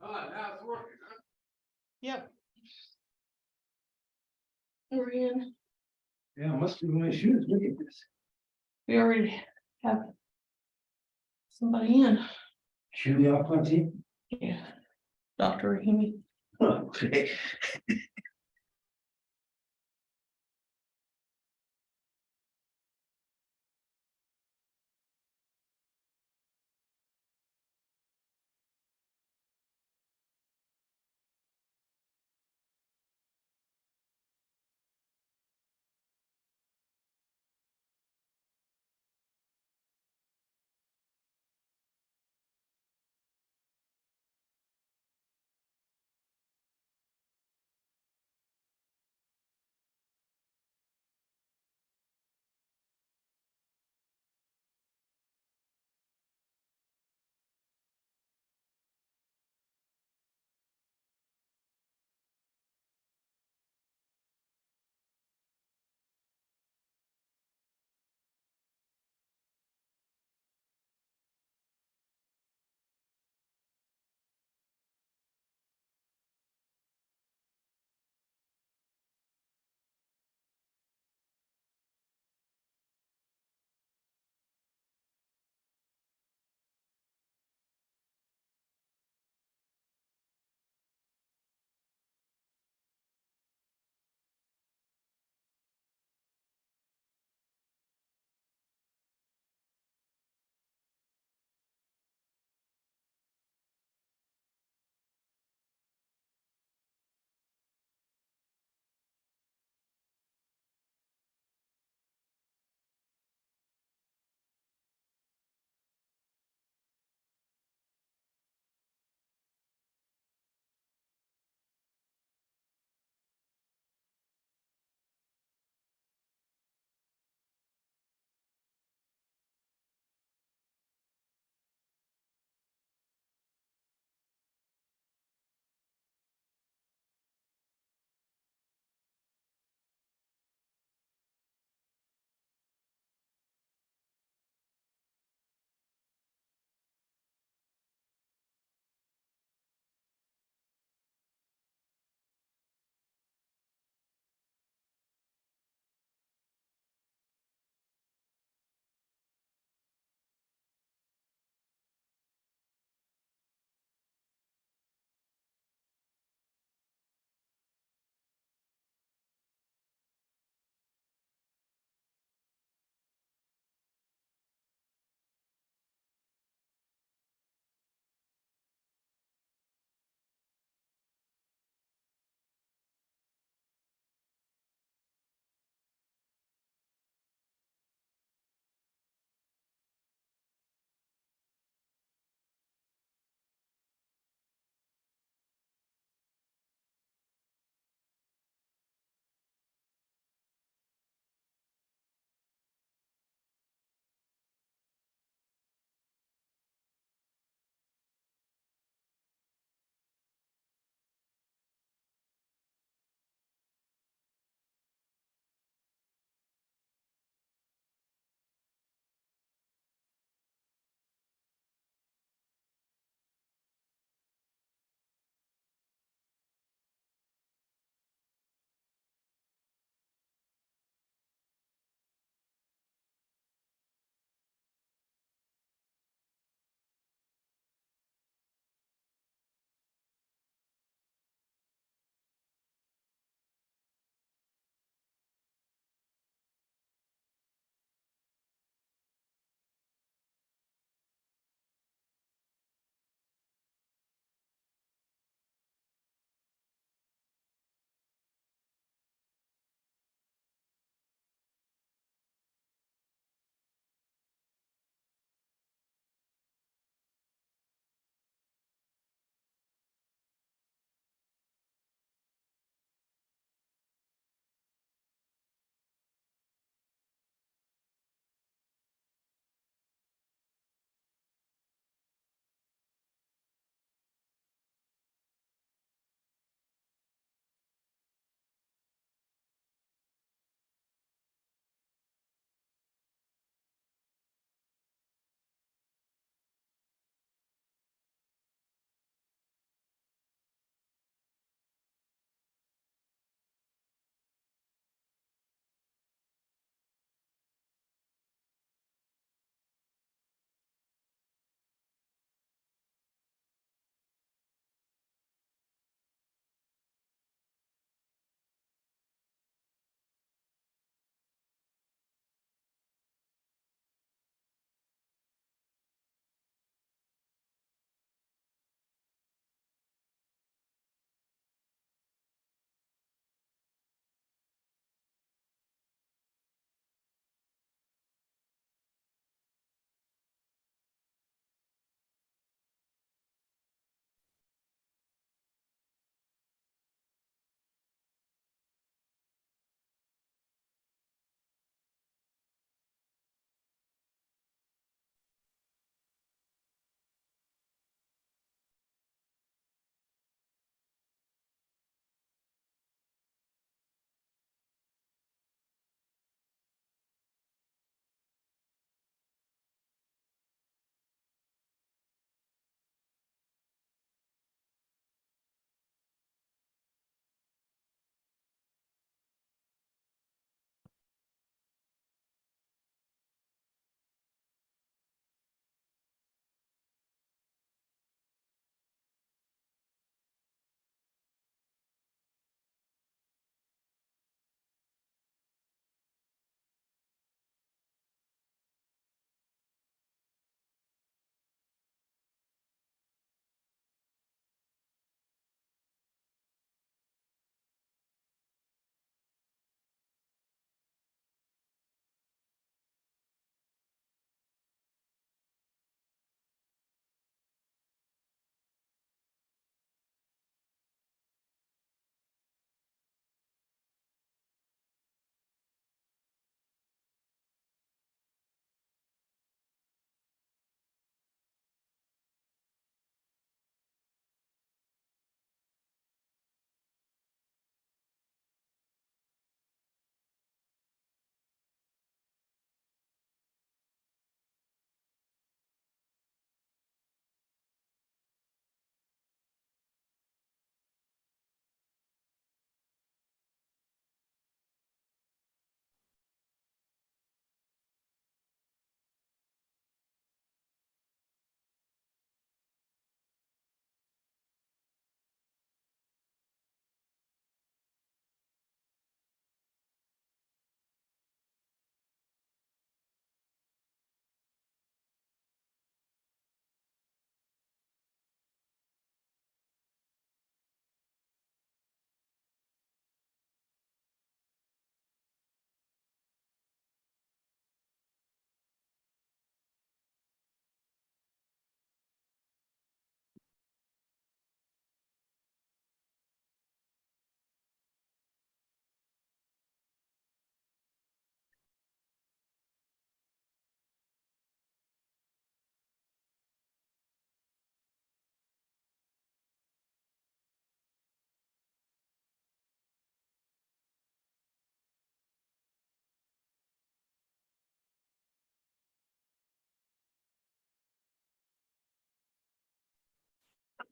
Now it's working, huh? Yep. We're in. Yeah, must be my shoes. Look at this. We already have somebody in. Should be off on team? Yeah. Dr. Rahimi. Okay.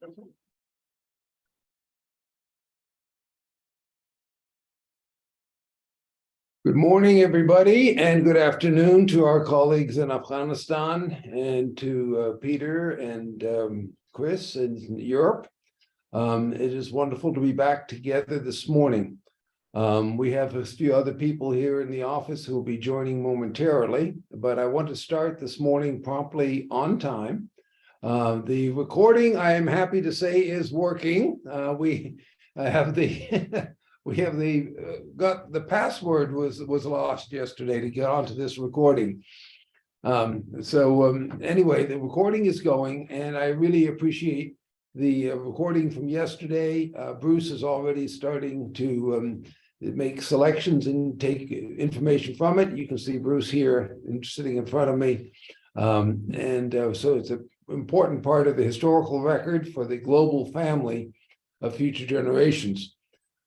Good morning, everybody, and good afternoon to our colleagues in Afghanistan and to Peter and Chris in Europe. It is wonderful to be back together this morning. We have a few other people here in the office who will be joining momentarily, but I want to start this morning promptly on time. The recording, I am happy to say, is working. We have the got the password was lost yesterday to get onto this recording. Anyway, the recording is going, and I really appreciate the recording from yesterday. Bruce is already starting to make selections and take information from it. You can see Bruce here sitting in front of me. So it's an important part of the historical record for the global family of future generations.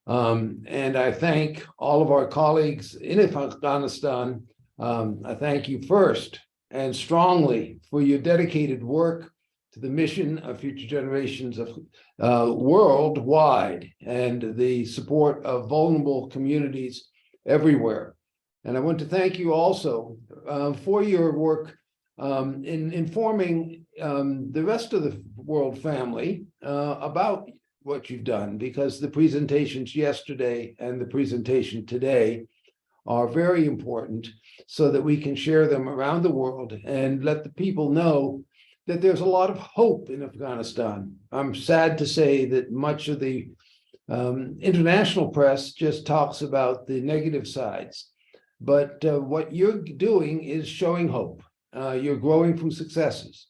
And I thank all of our colleagues in Afghanistan. I thank you first and strongly for your dedicated work to the mission of future generations of worldwide and the support of vulnerable communities everywhere. And I want to thank you also for your work in informing the rest of the world family about what you've done, because the presentations yesterday and the presentation today are very important so that we can share them around the world and let the people know that there's a lot of hope in Afghanistan. I'm sad to say that much of the international press just talks about the negative sides, but what you're doing is showing hope. You're growing from successes,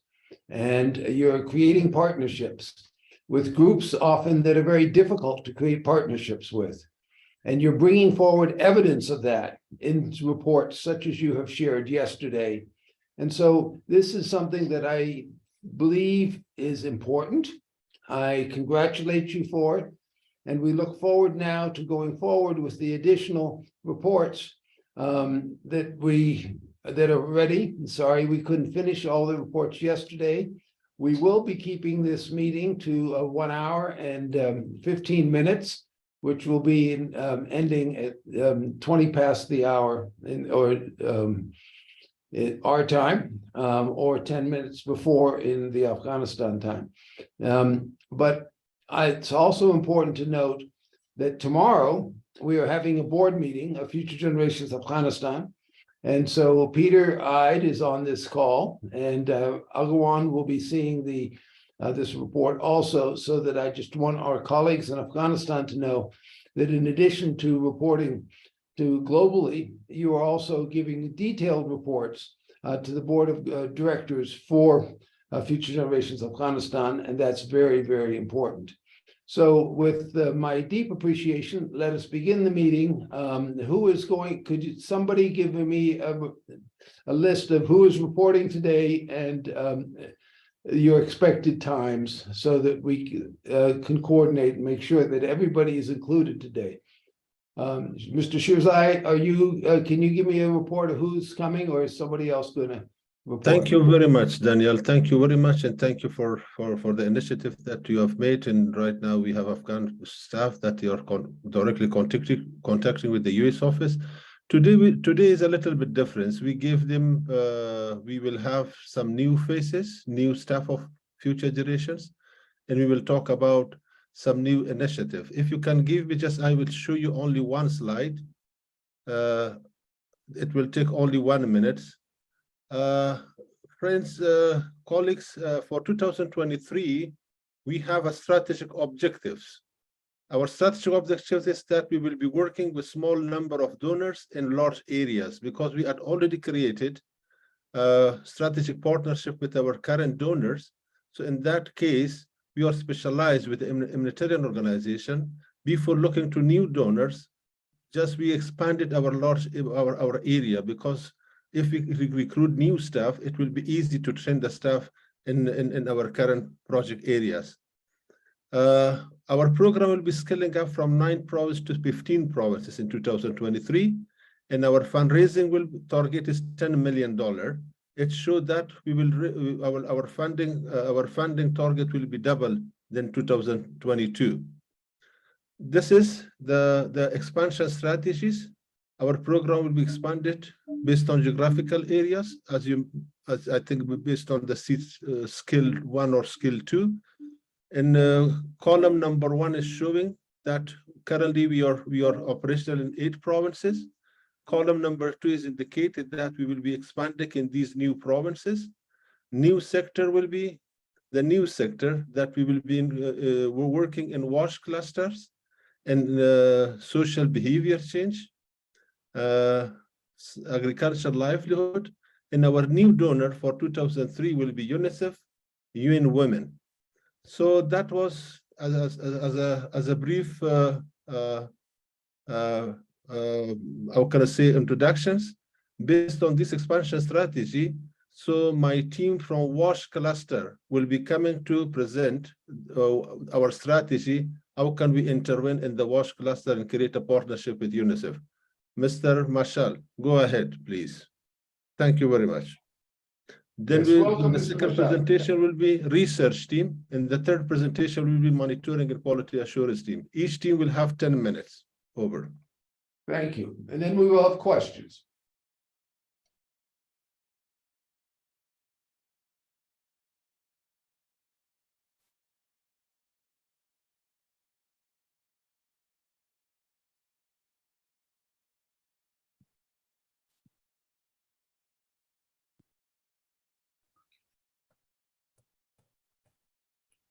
and you're creating partnerships with groups often that are very difficult to create partnerships with. And you're bringing forward evidence of that in reports such as you have shared yesterday. And so this is something that I believe is important. I congratulate you for it. And we look forward now to going forward with the additional reports that are ready. Sorry, we couldn't finish all the reports yesterday. We will be keeping this meeting to 1 hour and 15 minutes, which will be ending at 20 past the hour our time, or 10 minutes before in the Afghanistan time. But it's also important to note that tomorrow we are having a board meeting of Future Generations Afghanistan. And so Peter Ide is on this call, and Agwan will be seeing this report also, so that I just want our colleagues in Afghanistan to know that in addition to reporting to globally, you are also giving detailed reports to the board of directors for Future Generations Afghanistan, and that's very, very important. So with my deep appreciation, let us begin the meeting. Could somebody give me a list of who is reporting today and your expected times, so that we can coordinate and make sure that everybody is included today? Mr. Shirzai, can you give me a report of who's coming, or is somebody else going to report? Thank you very much, Daniel. Thank you very much, and thank you for the initiative that you have made. And right now we have Afghan staff that you are directly contacting with the US office. Today is a little bit different. We give them, we will have some new faces, new staff of Future Generations, and we will talk about some new initiative. If you can give me I will show you only one slide. It will take only 1 minute. Friends, colleagues, for 2023, we have a strategic objectives. Our strategic objective is that we will be working with small number of donors in large areas, because we had already created a strategic partnership with our current donors. So in that case, we are specialized with the humanitarian organization. Before looking to new donors, we expanded our area, because if we recruit new staff, it will be easy to train the staff in our current project areas. Our program will be scaling up from 9 provinces to 15 provinces in 2023, and our fundraising target is $10 million. It showed that we will our funding target will be double than 2022. This is the expansion strategies. Our program will be expanded based on geographical areas, as I think based on the skill 1 or skill 2. And column number 1 is showing that currently we are operational in 8 provinces. Column number 2 is indicated that we will be expanding in these new provinces. New sector will be the new sector that we will be in, we're working in WASH clusters and social behavior change, agricultural livelihood, and our new donor for 2003 will be UNICEF, UN Women. So that was as a brief, how can I say, introductions based on this expansion strategy. So my team from WASH cluster will be coming to present our strategy. How can we intervene in the WASH cluster and create a partnership with UNICEF? Mr. Marshall, go ahead, please. Thank you very much. Then Yes, welcome, the Mr. second Marshall. presentation will be research team, and the third presentation will be monitoring and quality assurance team. Each team will have 10 minutes. Over. Thank you. And then we will have questions.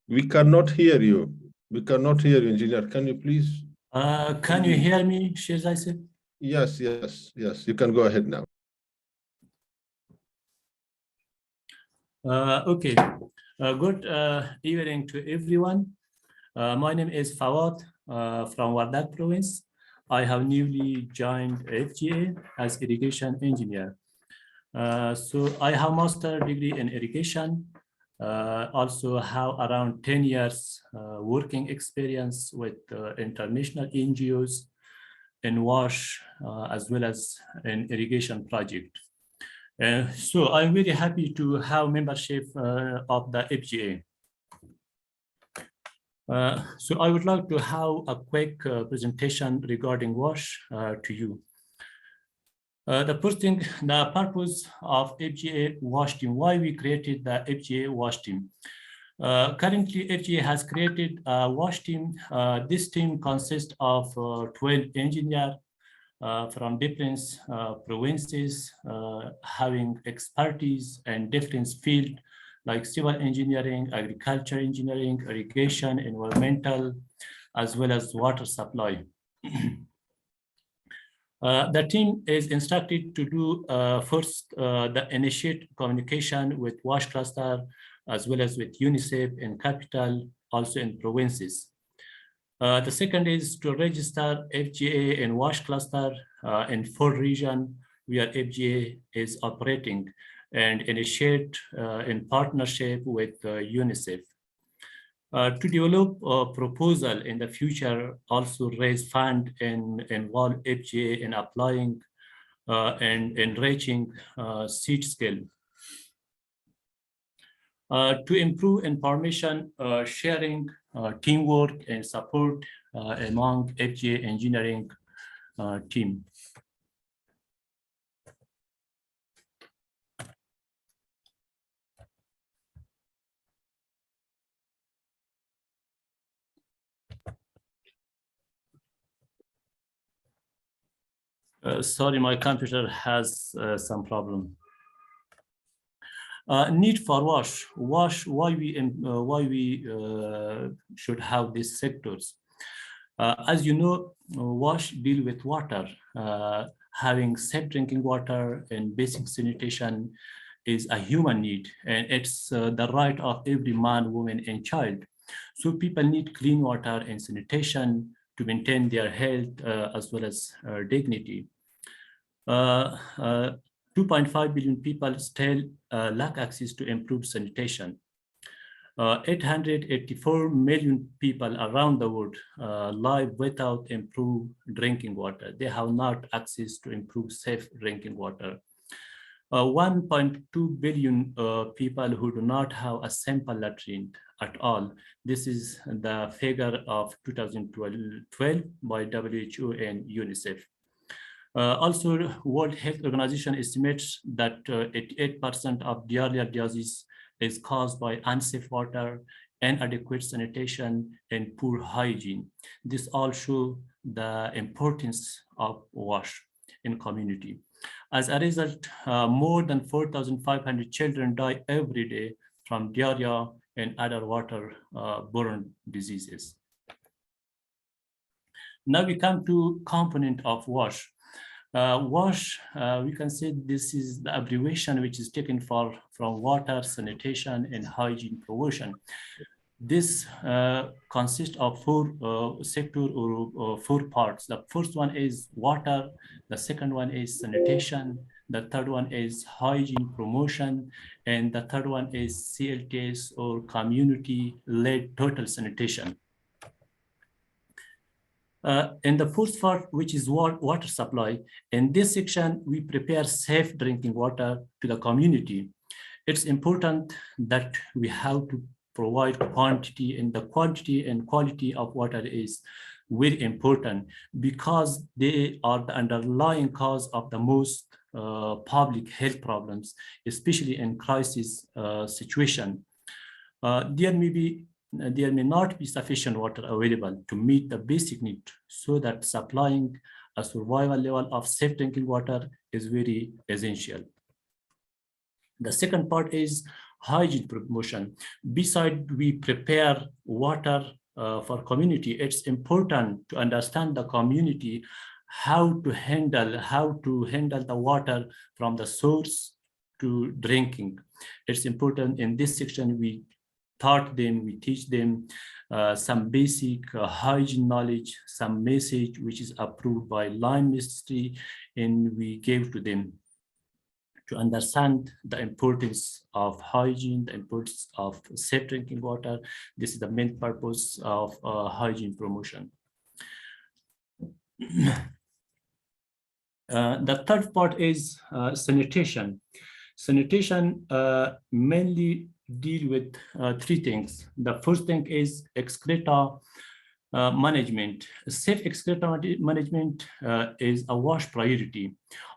We cannot hear you. We cannot hear you, engineer. Can you please? Can you hear me, Sheikh Zaisib? Yes, yes, yes. You can go ahead now. Okay. Good evening to everyone. My name is Fawad from Wardak province. I have newly joined FGA as irrigation engineer. So I have master degree in irrigation. Also have around 10 years working experience with international NGOs in WASH as well as in irrigation project. So I'm very happy to have membership of the FGA. So I would like to have a quick presentation regarding WASH to you. The first thing, the purpose of FGA WASH team, why we created the FGA WASH team. Currently, FGA has created a WASH team. This team consists of 12 engineers from different provinces, having expertise and different fields like civil engineering, agriculture engineering, irrigation, environmental, as well as water supply. The team is instructed to do first the initiate communication with WASH cluster, as well as with UNICEF in capital, also in provinces. The second is to register FGA in WASH cluster in 4 regions where FGA is operating and initiate in partnership with UNICEF. To develop a proposal in the future, also raise fund and involve FGA in applying and enriching seed skill. To improve information sharing, teamwork and support among FGA engineering team. Sorry, my computer has some problem. Need for WASH. Why we should have these sectors? As you know, WASH deal with water. Having safe drinking water and basic sanitation is a human need, and it's the right of every man, woman, and child. So people need clean water and sanitation to maintain their health as well as dignity. 2.5 billion people still lack access to improved sanitation. 884 million people around the world live without improved drinking water. They have not access to improved safe drinking water. 1.2 billion people who do not have a simple latrine. at all. This is the figure of 2012 by WHO and UNICEF. Also, World Health Organization estimates that 88% of diarrheal disease is caused by unsafe water, inadequate sanitation, and poor hygiene. This all show the importance of WASH in community. As a result, more than 4,500 children die every day from diarrhea and other water-borne diseases. Now we come to component of WASH. WASH, we can say this is the abbreviation which is taken from water, sanitation, and hygiene promotion. This consists of four sectors or four parts. The first one is water, the second one is sanitation, the third one is hygiene promotion, and the third one is CLTS or community-led total sanitation. In the first part, which is water supply, in this section, we prepare safe drinking water to the community. It's important that we have to provide quantity, and the quantity and quality of water is very important because they are the underlying cause of the most public health problems, especially in crisis situation. There may not be sufficient water available to meet the basic need, so that supplying a survival level of safe drinking water is very essential. The second part is hygiene promotion. Besides we prepare water for community, it's important to understand the community, how to handle the water from the source to drinking. It's important in this section we teach them some basic hygiene knowledge, some message which is approved by line ministry, and we gave to them to understand the importance of hygiene, the importance of safe drinking water. This is the main purpose of hygiene promotion. The third part is sanitation. Sanitation mainly deal with three things. The first thing is excreta management. Safe excreta management is a WASH priority.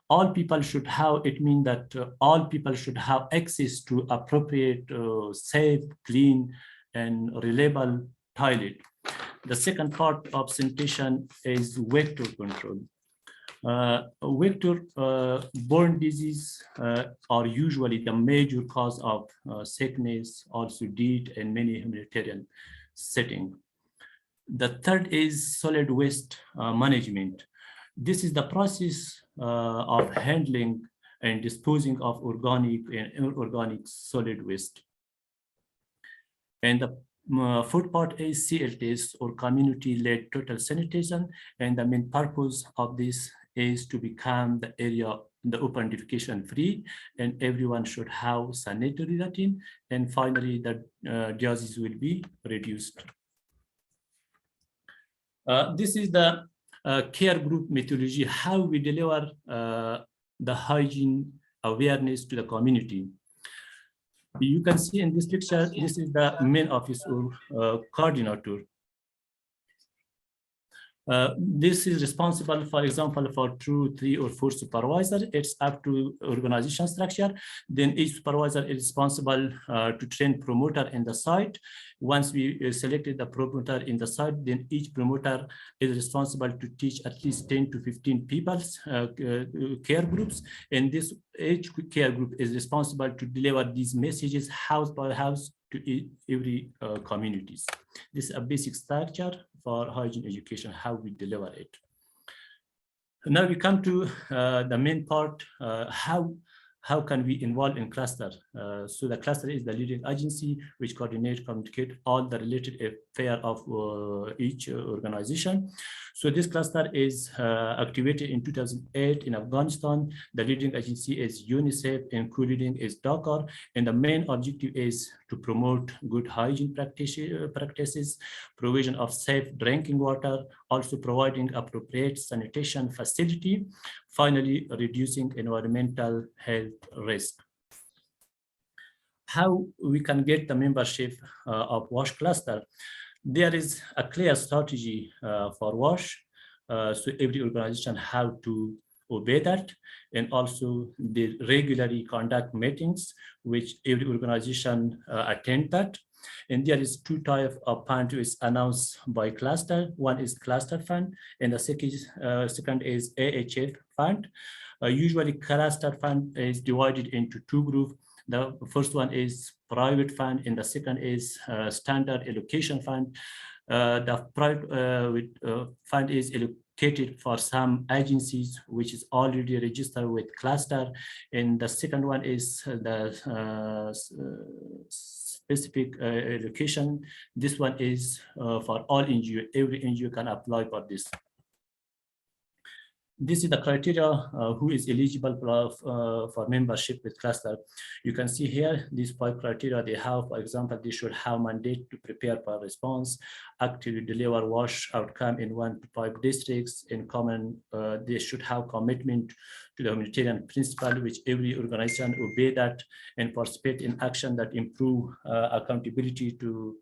All people should have, it means that all people should have access to appropriate, safe, clean, and reliable toilet. The second part of sanitation is vector control. Vector-borne disease are usually the major cause of sickness, also death, in many humanitarian settings. The third is solid waste management. This is the process of handling and disposing of organic and inorganic solid waste. And the fourth part is CLTS or community-led total sanitation, and the main purpose of this is to become the area, the open defecation free, and everyone should have sanitary routine, and finally the disease will be reduced. This is the care group methodology, how we deliver the hygiene awareness to the community. You can see in this picture, this is the main office or coordinator. This is responsible, for example, for 2, 3, or 4 supervisors. It's up to organization structure. Then each supervisor is responsible to train promoter in the site. Once we selected the promoter in the site, then each promoter is responsible to teach at least 10 to 15 people's care groups. And this each care group is responsible to deliver these messages house by house to every communities. This is a basic structure for hygiene education, how we deliver it. Now we come to the main part, how can we involve in cluster? So the cluster is the leading agency which coordinate, communicate all the related affairs of each organization. So this cluster is activated in 2008 in Afghanistan. The leading agency is UNICEF, and co-leading is Dakar, and the main objective is to promote good hygiene practices, provision of safe drinking water, also providing appropriate sanitation facility, finally reducing environmental health risk. how we can get the membership of WASH cluster. There is a clear strategy for WASH, so every organization have to obey that, and also they regularly conduct meetings which every organization attend that. And there is two types of fund is announced by cluster. One is cluster fund, and the second is AHF fund. Usually cluster fund is divided into two groups. The first one is private fund, and the second is standard allocation fund. The private fund is allocated for some agencies which is already registered with cluster, and the second one is the specific allocation. This one is for all NGO. Every NGO can apply for this. This is the criteria who is eligible for membership with cluster. You can see here these 5 criteria they have. For example, they should have mandate to prepare for response, actively deliver WASH outcome in 1 to 5 districts. In common, they should have commitment to the humanitarian principle, which every organization obey that, and participate in action that improve accountability to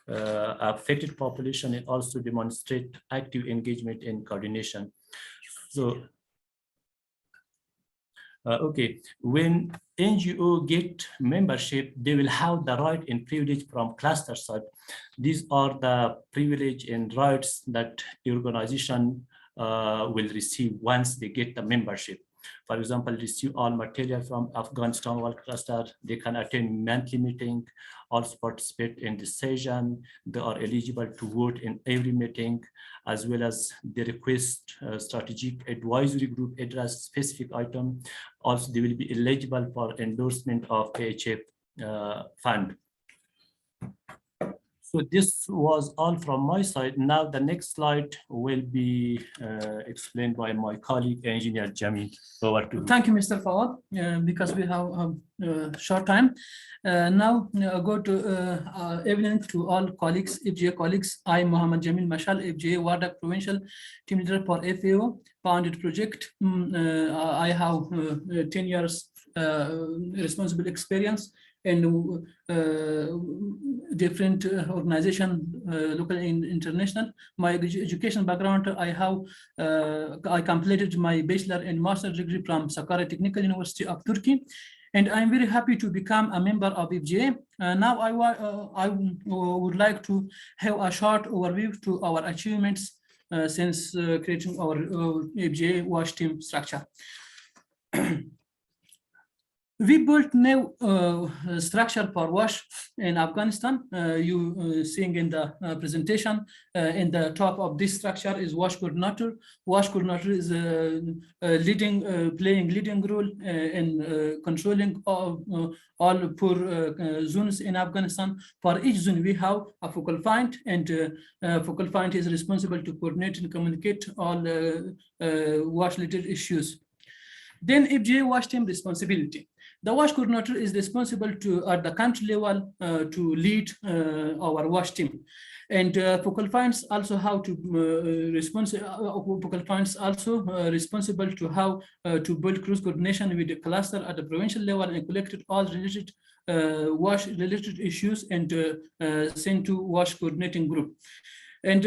affected population, and also demonstrate active engagement and coordination. So, okay, when NGO get membership, they will have the right and privilege from cluster side. These are the privilege and rights that the organization will receive once they get the membership. For example, receive all material from Afghanistan World Cluster. They can attend monthly meeting, also participate in decision. They are eligible to vote in every meeting, as well as they request strategic advisory group address specific item. Also, they will be eligible for endorsement of AHF fund. So this was all from my side. Now the next slide will be explained by my colleague, Engineer Jamil. Over to you. Thank you, Mr. Fawad, because we have a short time. Now go to evening to all colleagues, FGA colleagues. I, Mohammed Jamil Mashal, FGA Wardak Provincial Team Leader for FAO Founded Project. I have 10 years responsible experience in different organization, local and international. My education background, I completed my bachelor and master degree from Sakarya Technical University of Turkey, and I'm very happy to become a member of FGA. Now I would like to have a short overview to our achievements since creating our FGA WASH team structure. We built new structure for WASH in Afghanistan. You seeing in the presentation, in the top of this structure is WASH coordinator. WASH coordinator is playing leading role in controlling all poor zones in Afghanistan. For each zone, we have a focal point, and focal point is responsible to coordinate and communicate all WASH-related issues. Then FGA WASH team responsibility. The WASH coordinator is responsible to, at the country level, to lead our WASH team. And focal points also how to responsible to how to build close coordination with the cluster at the provincial level and collected all related WASH related issues and sent to WASH coordinating group. And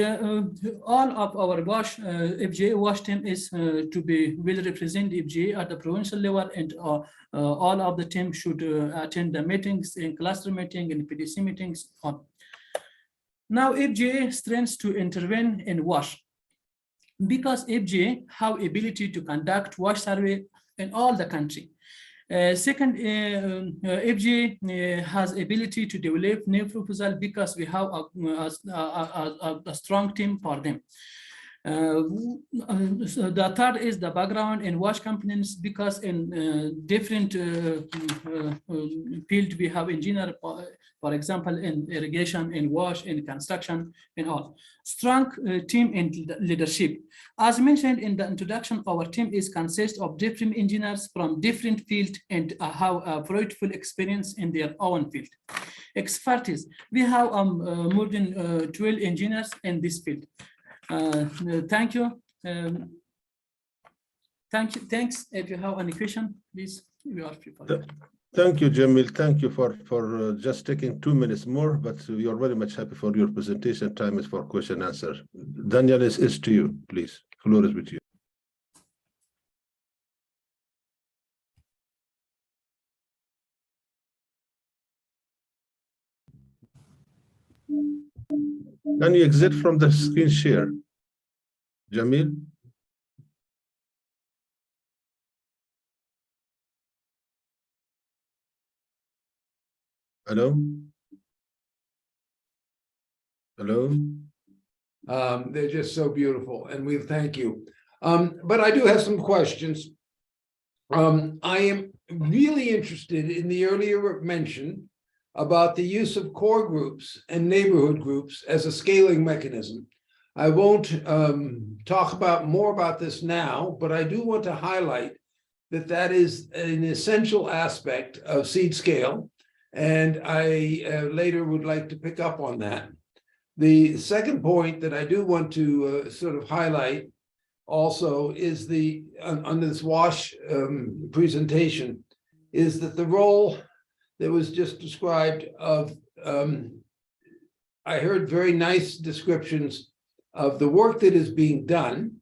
all of our WASH, FGA WASH team is to be will represent FGA at the provincial level, and all of the team should attend the meetings, in cluster meeting and PDC meetings. Now FGA strengths to intervene in WASH, because FGA have ability to conduct WASH survey in all the country. Second, FGA has ability to develop new proposal because we have a strong team for them. So the third is the background in WASH components, because in different field we have engineer, for example, in irrigation, in WASH, in construction, and all. Strong team and leadership. As mentioned in the introduction, our team is consist of different engineers from different fields and have a fruitful experience in their own field. Expertise. We have more than 12 engineers in this field. Thank you. Thanks. If you have any question, please, we are prepared. Thank you, Jamil. Thank you for just taking 2 minutes more, but we are very much happy for your presentation. Time is for question and answer. Daniel, is to you, please. Floor is with you. Can you exit from the screen share? Jamil? Hello? Hello? They're just so beautiful, and we thank you. But I do have some questions. I am really interested in the earlier mention about the use of core groups and neighborhood groups as a scaling mechanism. I won't talk more about this now, but I do want to highlight that that is an essential aspect of seed scale, and I later would like to pick up on that. The second point that I do want to sort of highlight also is on this WASH presentation, is that the role that was just described of, I heard very nice descriptions of the work that is being done,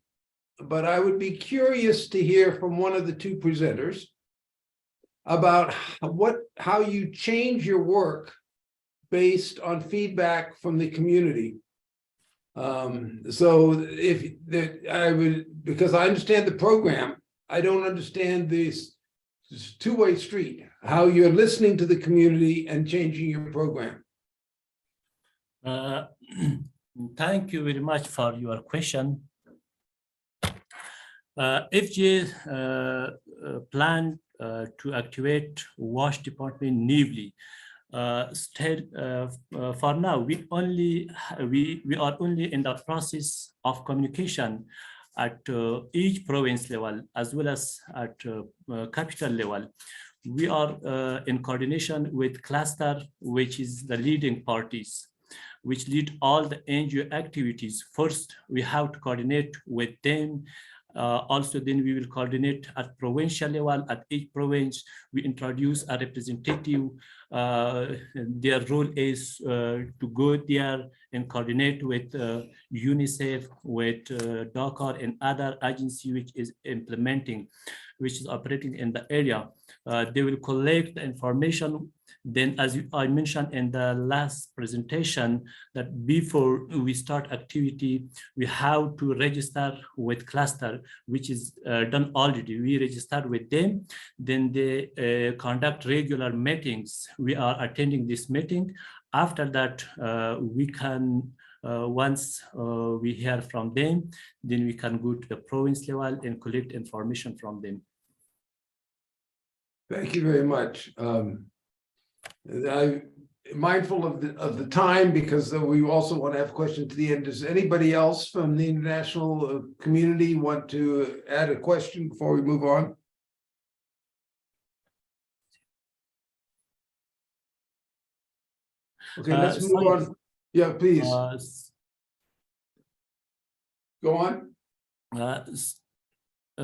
but I would be curious to hear from one of the two presenters about how you change your work based on feedback from the community. So because I understand the program, I don't understand this two-way street, how you're listening to the community and changing your program. Thank you very much for your question. FJ planned to activate WASH department newly. For now, we are only in the process of communication at each province level as well as at capital level. We are in coordination with cluster, which is the leading parties, which lead all the NGO activities. First, we have to coordinate with them. Also, then we will coordinate at provincial level. At each province, we introduce a representative. Their role is to go there and coordinate with UNICEF, with DACA and other agency which is implementing, which is operating in the area. They will collect the information. Then, as I mentioned in the last presentation, that before we start activity, we have to register with cluster, which is done already. We register with them, then they conduct regular meetings. We are attending this meeting. After that, we can, once we hear from them, then we can go to the province level and collect information from them. Thank you very much. I'm mindful of the time because we also want to have questions to the end. Does anybody else from the international community want to add a question before we move on? Okay, let's move on. Yeah, please. Go on.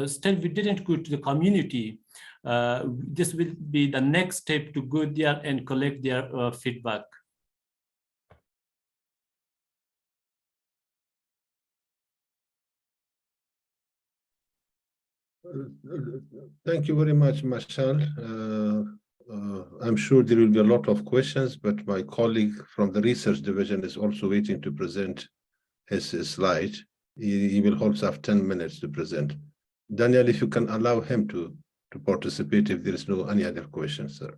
Still, we didn't go to the community. This will be the next step to go there and collect their feedback. Thank you very much, Marshall. I'm sure there will be a lot of questions, but my colleague from the research division is also waiting to present his slide. He will also have 10 minutes to present. Daniel, if you can allow him to participate if there is no any other questions, sir.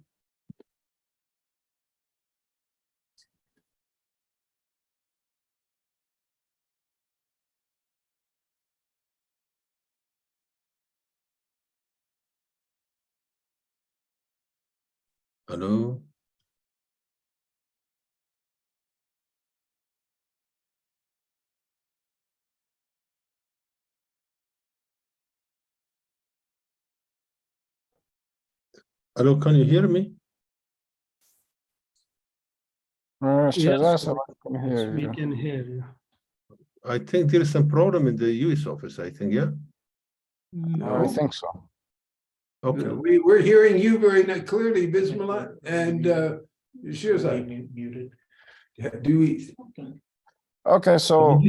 Hello? Hello, can you hear me? Yes, Yes, I can hear we you. can hear you. I think there is some problem in the US office, I think, yeah? I think so. Okay, We're hearing you very clearly, Bismillah, and Shirzad. Muted. Do we? Okay, so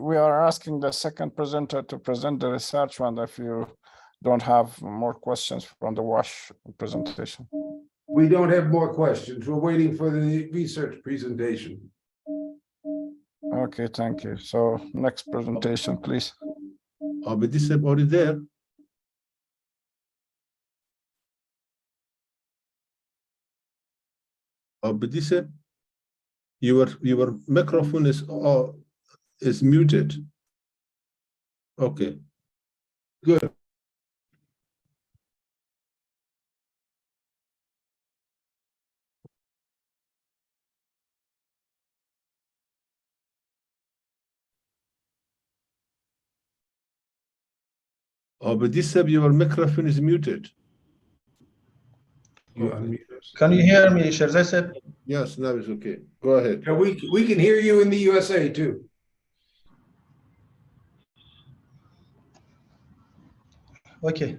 we are asking the second presenter to present the research one if you don't have more questions from the WASH presentation. We don't have more questions. We're waiting for the research presentation. Okay, thank you. So next presentation, please. but this is already there. But this your microphone is muted. Okay. Good. But this your microphone is muted. You Okay. unmute us. Can you hear me, Shirzad? Yes, now it's okay. Go ahead. Yeah, we can hear you in the USA too. Okay.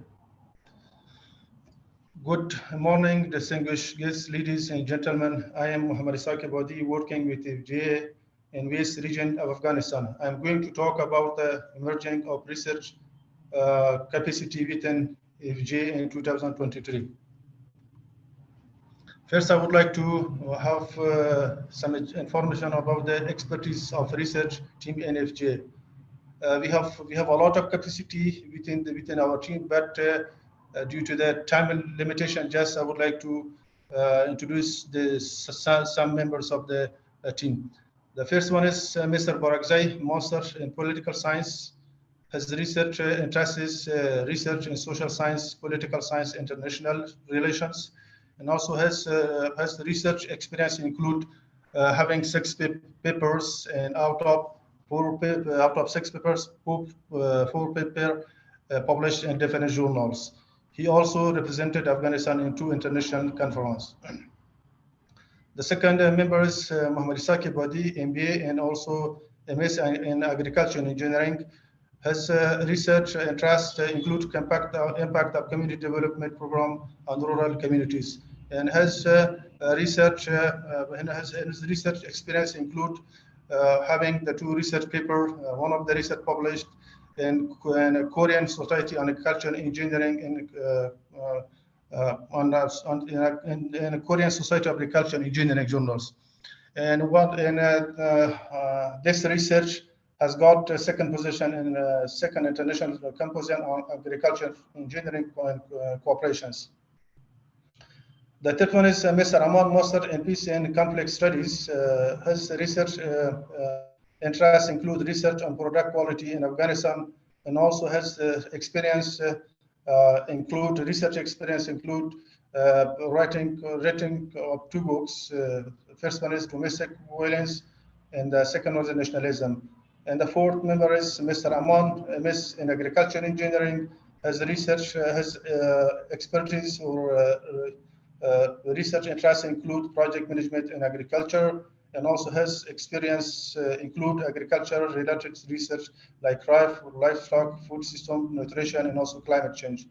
Good morning, distinguished guests, ladies and gentlemen. I am Muhammad Isaki Badi, working with the FGA in West region of Afghanistan. I'm going to talk about the emerging of research capacity within FGA in 2023. First, I would like to have some information about the expertise of research team in FGA. We have a lot of capacity within our team, but due to the time limitation, just I would like to introduce some members of the team. The first one is Mr. Barakzai, master in political science. His research interests research in social science, political science, international relations, and also has research experience include having 6 papers, and out of 6 papers, 4 papers published in different journals. He also represented Afghanistan in 2 international conferences. The second member is Muhammad Isaki Badi, MBA, and also MS in Agriculture and Engineering. His research interests include impact of community development program on rural communities. And his research experience include having the 2 research papers, one of the research published in Korean Society on Agriculture and Engineering in Korean Society of Agriculture and Engineering journals. And this research has got a second position in second international symposium on agriculture engineering cooperations. The third one is Mr. Aman, Master in Peace and Conflict Studies. His research interests include research on product quality in Afghanistan, and also has experience research experience include writing of 2 books. First one is Domestic Violence, and the second one is Nationalism. And the fourth member is Mr. Aman, MS in Agriculture Engineering. Has research, has expertise or research interests include project management in agriculture, and also has experience include agriculture related research like livestock, food system, nutrition, and also climate change.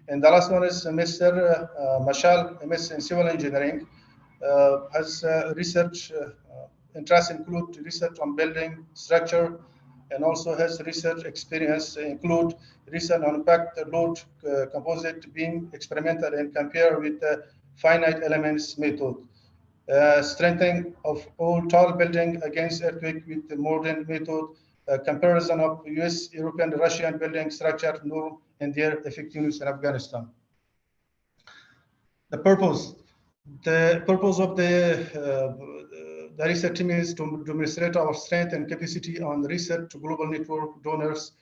And the last one is Mr. Mashal, MS in Civil Engineering. Has research interests include research on building structure, and also has research experience include research on impact load composite beam experimental and compare with the finite elements method. Strengthening of all tall building against earthquake with the modern method, comparison of US, European, Russian building structure norm and their effectiveness in Afghanistan. The purpose of the research team is to demonstrate our strength and capacity on research to global network donors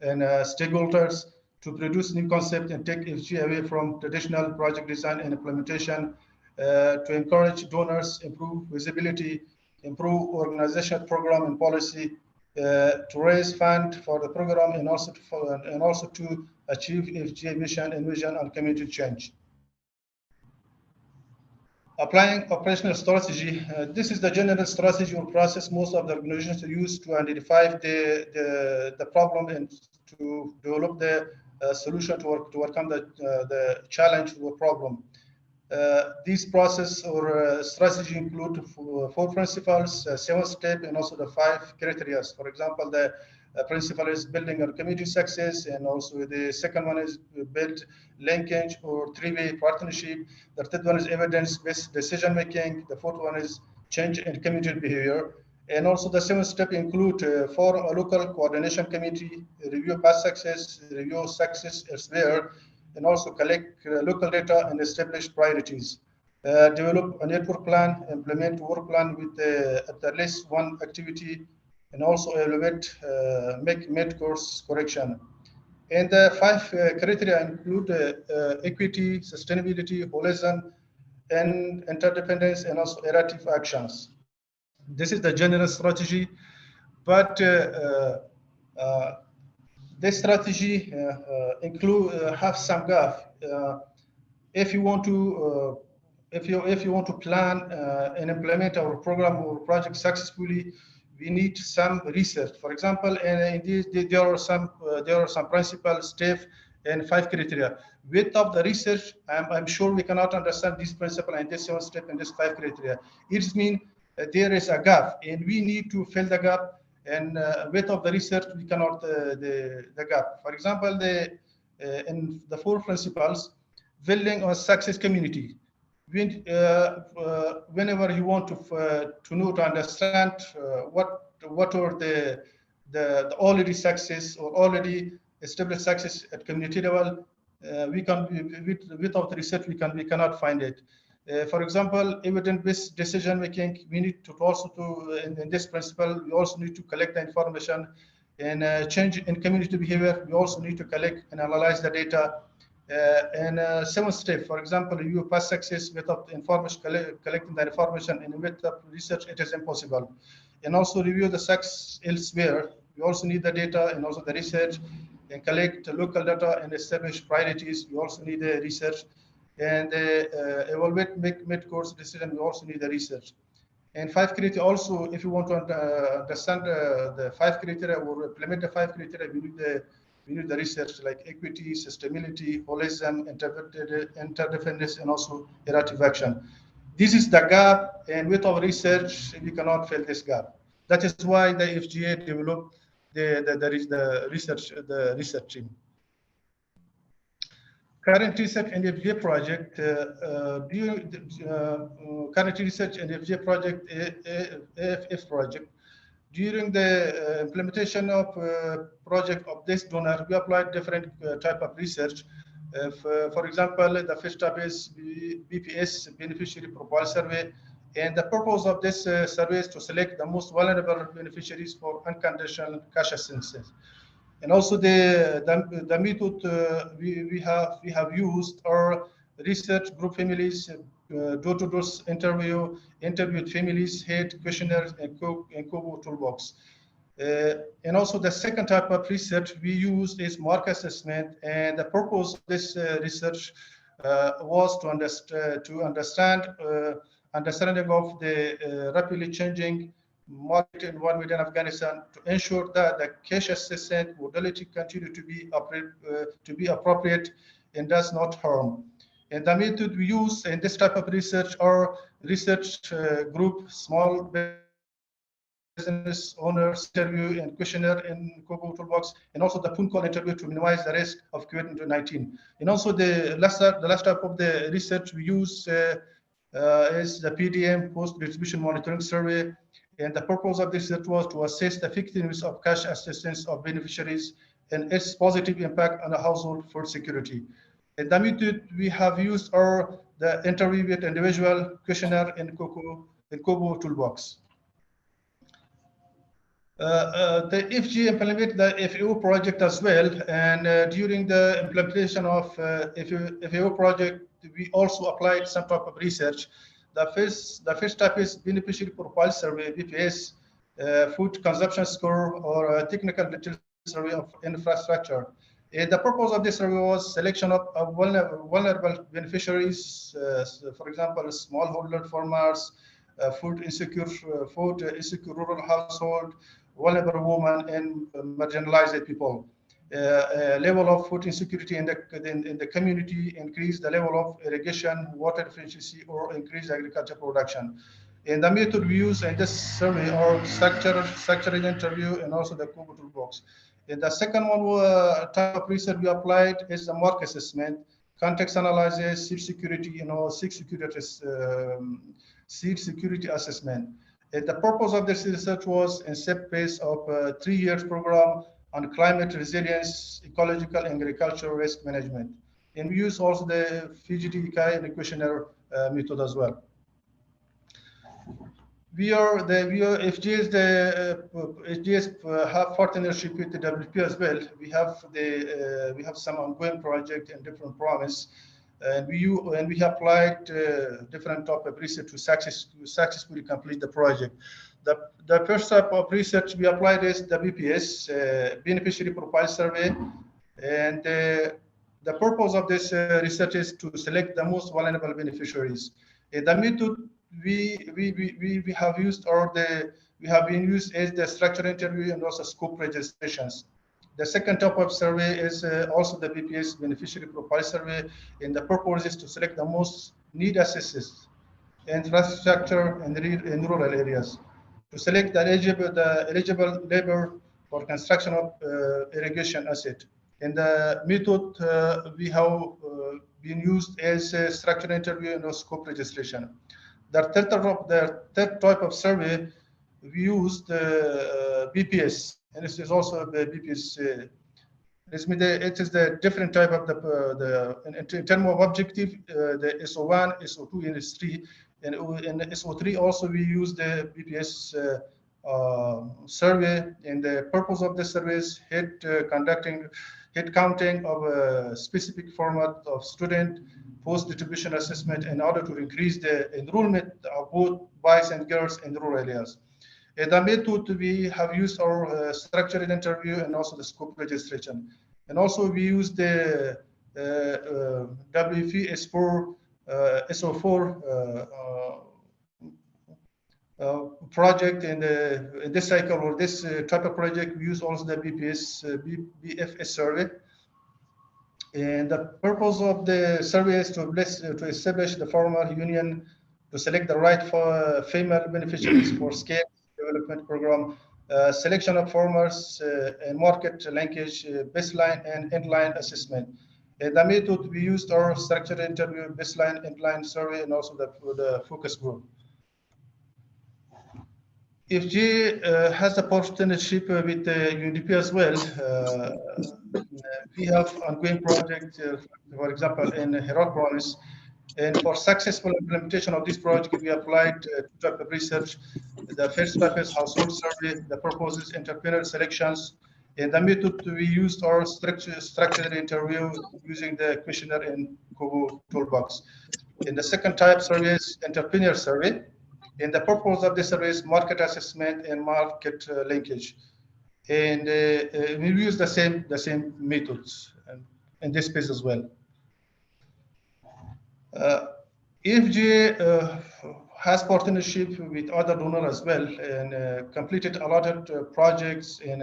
and stakeholders to produce new concepts and take FG away from traditional project design and implementation, to encourage donors, improve visibility, improve organizational program and policy, to raise funds for the program, and also to achieve FGA mission and vision on community change. Applying operational strategy. This is the general strategy or process most of the organizations use to identify the problem and to develop the solution to overcome the challenge or problem. These process or strategy include four principles, 7 steps, and also the 5 criteria. For example, the principle is building a community success, and also the second one is build linkage or three-way partnership. The third one is evidence-based decision making. The fourth one is change in community behavior. And also the 7th step include form a local coordination committee, review past success, review success elsewhere, and also collect local data and establish priorities. Develop a network plan, implement work plan with at least one activity, and also evaluate, make mid-course correction. And the 5 criteria include equity, sustainability, holism, and interdependence, and also errative actions. This is the general strategy, but this strategy have some gap. If you want to if you want to plan and implement our program or project successfully, we need some research. For example, in this, there are some principal steps and 5 criteria. Without the research, I'm sure we cannot understand this principle and this 7 step and this 5 criteria. It means there is a gap, and we need to fill the gap. And without the research, we cannot the gap. For example, in the 4 principles, building a success community. Whenever you want to know, to understand what are the already success or already established success at community level, we can without research we cannot find it. For example, evidence-based decision making, we need to also in this principle, we also need to collect the information. And change in community behavior, we also need to collect and analyze the data. And 7th step, for example, review past success without information, collecting the information, and without research, it is impossible. And also review the success elsewhere. We also need the data and also the research, and collect local data and establish priorities. We also need the research, and evaluate, make mid-course decision. We also need the research. And 5 criteria also, if you want to understand the 5 criteria or implement the 5 criteria, we need the research like equity, sustainability, holism, interdependence, and also errative action. This is the gap, and with our research, we cannot fill this gap. That is why the FGA developed the research team. Current research and FGA project, current research and FGA project, AFF project. During the implementation of project of this donor, we applied different type of research. For example, the first type is BPS, Beneficiary Profile Survey. And the purpose of this survey is to select the most vulnerable beneficiaries for unconditional cash assistance. And also the method we have used are research group families, door-to-door interviewed families, head questionnaires, and COBO toolbox. And also the second type of research we use is market assessment, and the purpose of this research was to understand understanding of the rapidly changing market environment in Afghanistan, to ensure that the cash assistance modality continue to be appropriate and does not harm. And the method we use in this type of research are research group, small business owners interview and questionnaire in COBO toolbox, and also the phone call interview to minimize the risk of COVID-19. And also the last type of the research we use is the PDM, post-distribution monitoring survey. And the purpose of this research was to assess the effectiveness of cash assistance of beneficiaries and its positive impact on the household food security. And the method we have used are the interview with individual, questionnaire, and COBO toolbox. The FG implemented the FAO project as well, and during the implementation of FAO project, we also applied some type of research. The first type is beneficiary profile survey, BPS, food consumption score, or technical detail survey of infrastructure. The purpose of this survey was selection of vulnerable beneficiaries, for example, smallholder farmers, food insecure rural household, vulnerable women, and marginalized people. level of food insecurity in the community, increase the level of irrigation, water efficiency, or increase agriculture production. And the method we use in this survey are structured interview and also the Google toolbox. And the second one type of research we applied is the market assessment, context analysis, seed security, seed security assessment. And the purpose of this research was in step phase of a 3-year program on climate resilience, ecological and agricultural risk management. And we use also the Future.edu and the questionnaire method as well. FGS have partnership with the WP as well. We have some ongoing project and different promise, and we applied different type of research to successfully complete the project. The first type of research we applied is the BPS, beneficiary profile survey, and the purpose of this research is to select the most vulnerable beneficiaries. The method we have used is the structured interview and also scope registrations. The second type of survey is also the BPS beneficiary profile survey, and the purpose is to select the most need assessed infrastructure in rural areas, to select the eligible labor for construction of irrigation asset. And the method we have been used as a structured interview and scope registration. The third type of survey we used BPS, and this is also the BPS. It is the different type of in terms of objective, the SO1, SO2, and S3, and in SO3 also we use the BPS survey. And the purpose of the survey is head counting of a specific format of student post-distribution assessment in order to increase the enrollment of both boys and girls in rural areas. The method we have used our structured interview and also the scope registration. And also we use the WFE SO4 project in this cycle or this type of project. We use also the BFS survey. And the purpose of the survey is to establish the farmer union, to select the right for female beneficiaries for scale development program, selection of farmers and market linkage, baseline and endline assessment. The method we used our structured interview, baseline, endline survey, and also the focus group. FG has a partnership with UNDP as well. We have ongoing project, for example, in Herat province. And for successful implementation of this project, we applied two types of research. The first type is household survey. The purpose is entrepreneur selections. And the method we used our structured interview using the questionnaire in Google toolbox. And the second type survey is entrepreneur survey. And the purpose of this survey is market assessment and market linkage. And we use the same methods in this space as well. EFG has partnership with other donors as well, and completed a lot of projects and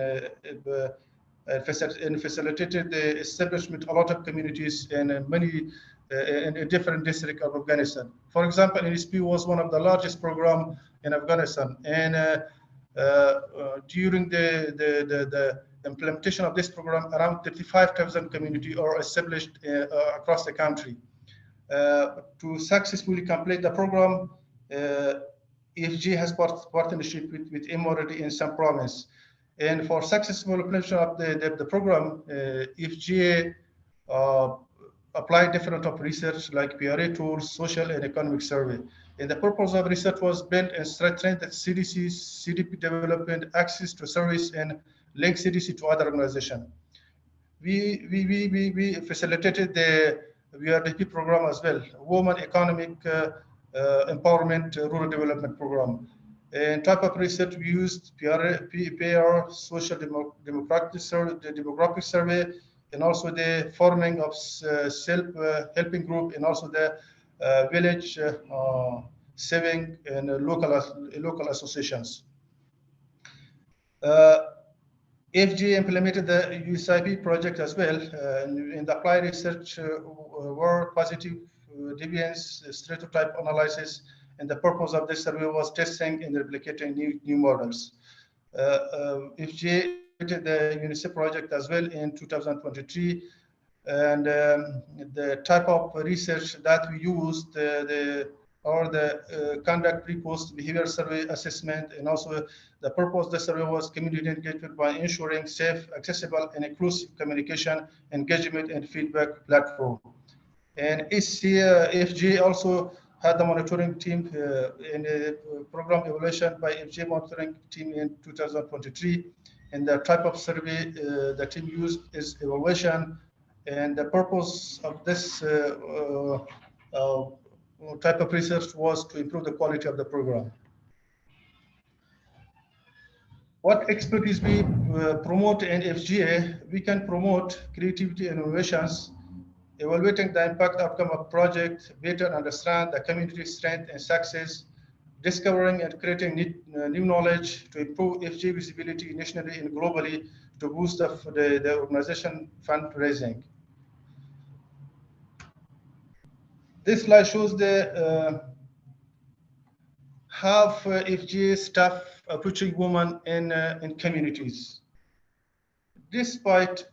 facilitated the establishment of a lot of communities in many in different districts of Afghanistan. For example, NSP was one of the largest programs in Afghanistan, and during the implementation of this program, around 35,000 communities are established across the country. To successfully complete the program, EFG has partnership with MRD in some province. And for successful implementation of the program, EFG applied different of research like PRA tools, social and economic survey. And the purpose of research was built and strengthened the CDC, CDP development, access to service, and link CDC to other organizations. We facilitated the VRDP program as well, Women Economic Empowerment Rural Development Program. And type of research we used PAR, social demographic survey, and also the forming of self-helping group, and also the village saving and local associations. FGA implemented the USIP project as well. In the applied research were positive deviance, stereotype analysis, and the purpose of this survey was testing and replicating new models. FGA implemented the UNICEF project as well in 2023, and the type of research that we used, conduct pre-post behavior survey assessment, and also the purpose of the survey was community engagement by ensuring safe, accessible, and inclusive communication, engagement, and feedback platform. And FGA also had the monitoring team in the program evaluation by FGA monitoring team in 2023. And the type of survey the team used is evaluation. And the purpose of this type of research was to improve the quality of the program. What expertise we promote in FGA? We can promote creativity and innovations, evaluating the impact outcome of project, better understand the community strength and success, discovering and creating new knowledge to improve FGA visibility nationally and globally to boost the organization fundraising. This slide shows the half FGA staff approaching women in communities. Despite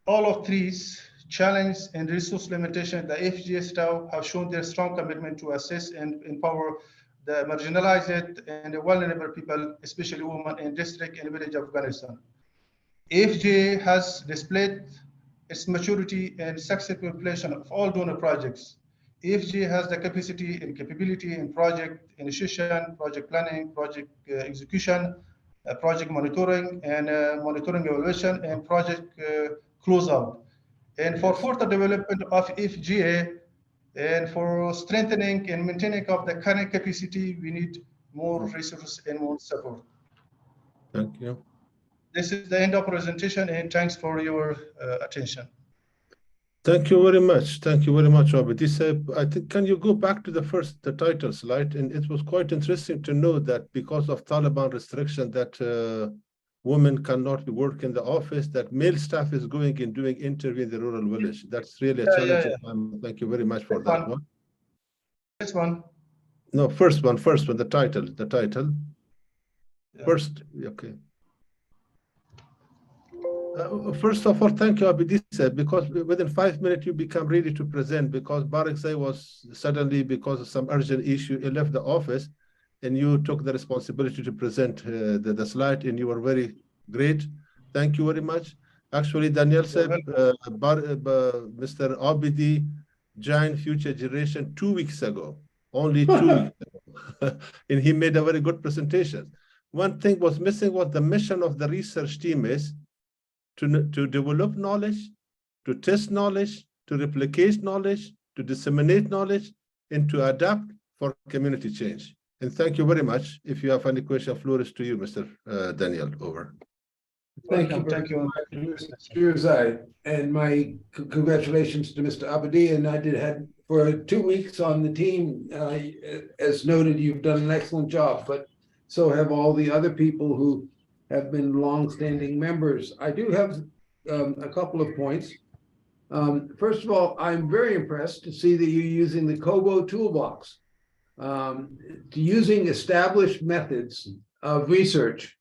all of these challenges and resource limitations, the FGA staff have shown their strong commitment to assist and empower the marginalized and vulnerable people, especially women in district and village of Afghanistan. FGA has displayed its maturity and successful implementation of all donor projects. FGA has the capacity and capability in project initiation, project planning, project execution, project monitoring, and monitoring evaluation, and project closeout. And for further development of FGA and for strengthening and maintaining of the current capacity, we need more resources and more support. Thank you. This is the end of presentation, and thanks for your attention. Thank you very much. Thank you very much, Robert. I think, can you go back to the title slide? And it was quite interesting to know that because of Taliban restriction that women cannot work in the office, that male staff is going and doing interview in the rural village. That's really a challenging time. Thank you very much for that one. This one? No, first one, the title. Yeah. First, okay. First of all, thank you, Abidissa, because within 5 minutes you become ready to present, because Barakzai was suddenly, because of some urgent issue, he left the office, and you took the responsibility to present the slide, and you were very great. Thank you very much. Actually, Daniel said, Mr. Abidi joined Future Generation 2 weeks ago, only 2 weeks ago, and he made a very good presentation. One thing was missing was the mission of the research team is to develop knowledge, to test knowledge, to replicate knowledge, to disseminate knowledge, and to adapt for community change. And thank you very much. If you have any question, floor is to you, Mr. Daniel. Over. Thank you. Thank you. Mr. And my congratulations to Mr. Abadi. And I had for 2 weeks on the team. As noted, you've done an excellent job, but so have all the other people who have been long-standing members. I do have a couple of points. First of all, I'm very impressed to see that you're using the COBO toolbox. Using established methods of research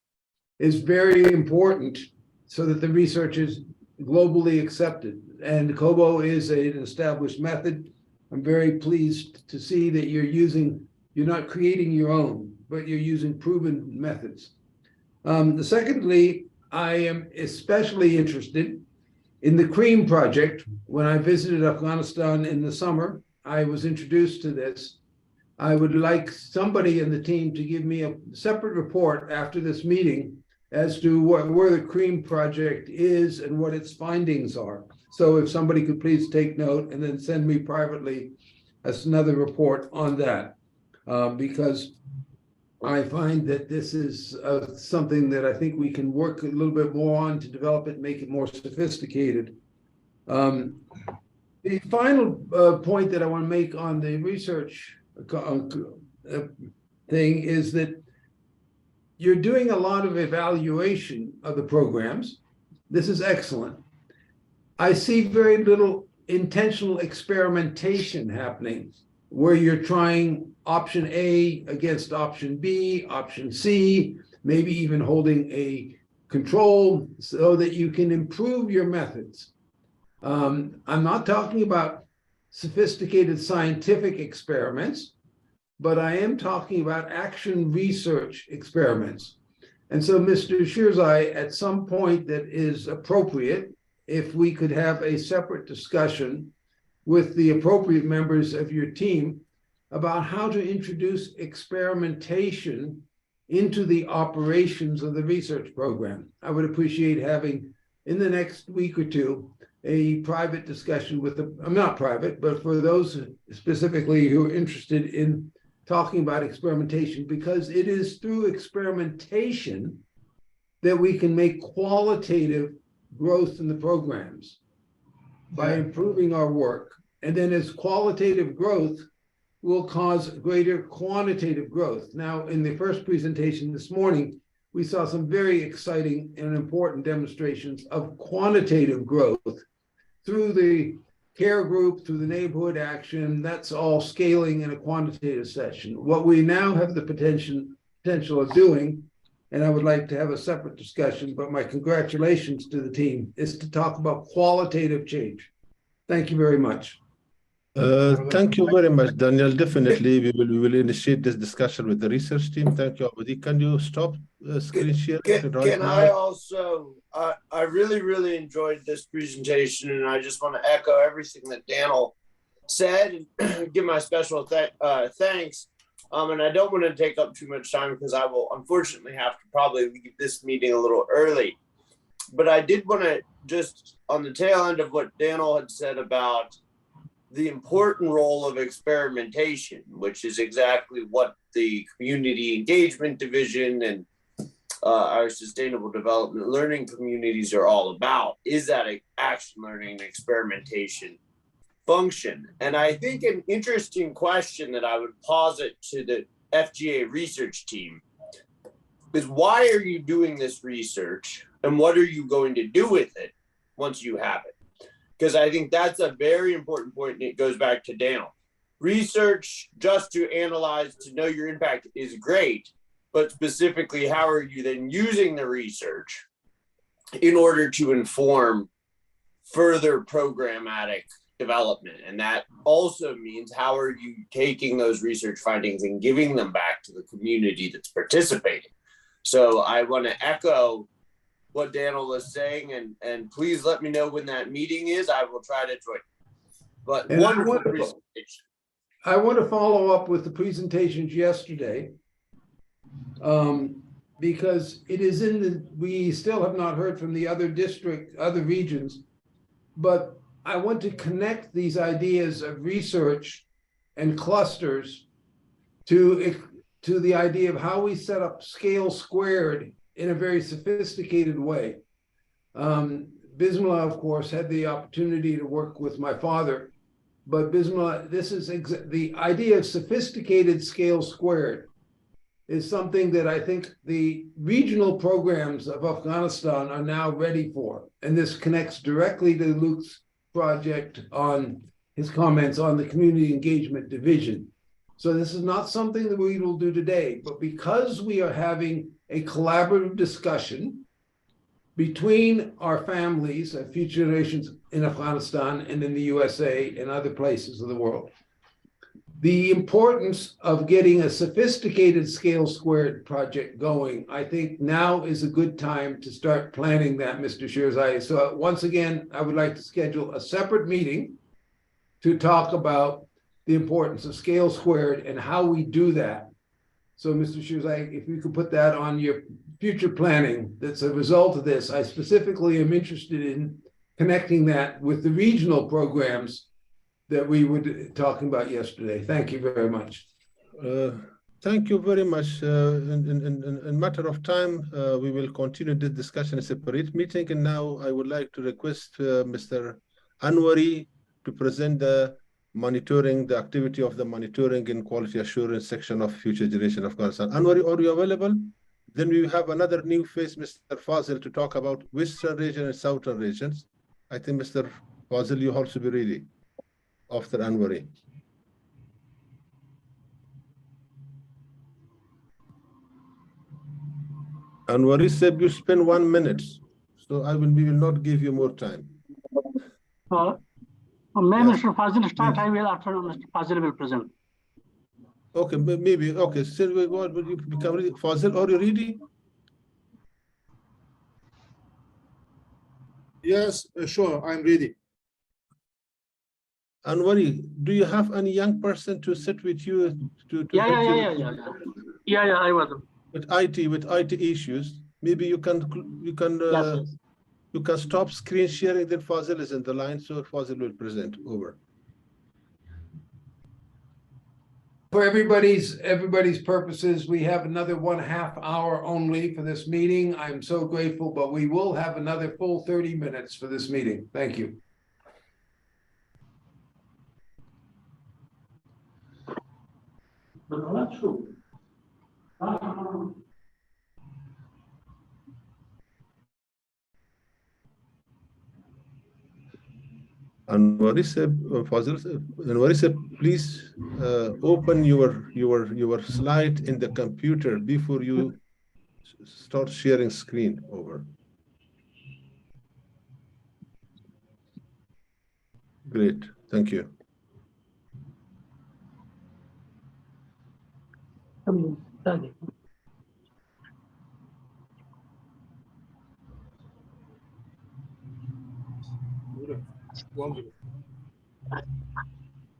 is very important so that the research is globally accepted. And COBO is an established method. I'm very pleased to see that you're not creating your own, but you're using proven methods. Secondly, I am especially interested in the CREAM project. When I visited Afghanistan in the summer, I was introduced to this. I would like somebody in the team to give me a separate report after this meeting as to where the CREAM project is and what its findings are. So if somebody could please take note and then send me privately another report on that, because I find that this is something that I think we can work a little bit more on to develop it, make it more sophisticated. The final point that I want to make on the research thing is that you're doing a lot of evaluation of the programs. This is excellent. I see very little intentional experimentation happening where you're trying option A against option B, option C, maybe even holding a control so that you can improve your methods. I'm not talking about sophisticated scientific experiments, but I am talking about action research experiments. And so, Mr. Shirzai, at some point that is appropriate, if we could have a separate discussion with the appropriate members of your team about how to introduce experimentation into the operations of the research program. I would appreciate having, in the next week or two, a private discussion with the, not private, but for those specifically who are interested in talking about experimentation, because it is through experimentation that we can make qualitative growth in the programs by improving our work. And then as qualitative growth will cause greater quantitative growth. Now, in the first presentation this morning, we saw some very exciting and important demonstrations of quantitative growth through the care group, through the neighborhood action. That's all scaling in a quantitative session. What we now have the potential of doing, and I would like to have a separate discussion, but my congratulations to the team, is to talk about qualitative change. Thank you very much. Thank you very much, Daniel. Definitely, we will initiate this discussion with the research team. Thank you, Abdi. Can you stop screen share? Can I also, I really enjoyed this presentation, and I just want to echo everything that Daniel said and give my special thanks. And I don't want to take up too much time because I will unfortunately have to probably leave this meeting a little early. But I did want to just on the tail end of what Daniel had said about the important role of experimentation, which is exactly what the community engagement division and our sustainable development learning communities are all about, is that action learning and experimentation function. And I think an interesting question that I would posit to the FGA research team is, why are you doing this research and what are you going to do with it once you have it? Because I think that's a very important point, and it goes back to Daniel. Research just to analyze, to know your impact is great, but specifically, how are you then using the research in order to inform further programmatic development? And that also means, how are you taking those research findings and giving them back to the community that's participating? So I want to echo what Daniel was saying, and please let me know when that meeting is. I will try to join. But And wonderful presentation. I want to follow up with the presentations yesterday, because it is in the, we still have not heard from the other regions, but I want to connect these ideas of research and clusters to the idea of how we set up scale squared in a very sophisticated way. Bismillah, of course, had the opportunity to work with my father, but Bismillah, this is the idea of sophisticated scale squared is something that I think the regional programs of Afghanistan are now ready for. And this connects directly to Luke's project on his comments on the community engagement division. So this is not something that we will do today, but because we are having a collaborative discussion between our families of future generations in Afghanistan and in the USA and other places of the world, the importance of getting a sophisticated scale squared project going, I think now is a good time to start planning that, Mr. Shirzai. So once again, I would like to schedule a separate meeting to talk about the importance of scale squared and how we do that. So Mr. Shirzai, if you could put that on your future planning, that's a result of this. I specifically am interested in connecting that with the regional programs that we were talking about yesterday. Thank you very much. Thank you very much. In matter of time, we will continue this discussion in a separate meeting. And now I would like to request Mr. Anwari to present the monitoring, the activity of the monitoring and quality assurance section of Future Generation Afghanistan. Anwari, are you available? Then we have another new face, Mr. Fazil, to talk about Western region and Southern regions. I think Mr. Fazil, you also be ready after Anwari. Anwari said you spend 1 minute, so we will not give you more time. May Yes. Mr. Fazil start? Yes. I will after Mr. Fazil will present. Okay, maybe. Okay, still will you become ready? Fazil, are you ready? Yes, sure, I'm ready. Anwari, do you have any young person to sit with you to Yeah, help you I was. with IT issues? Maybe you can Yes. you can stop screen sharing. Then Fazil is in the line, so Fazil will present. Over. For everybody's purposes, we have another 1/2 hour only for this meeting. I'm so grateful, but we will have another full 30 minutes for this meeting. Thank you. But not true. Anwari said, please open your slide in the computer before you start sharing screen. Over. Great, thank you.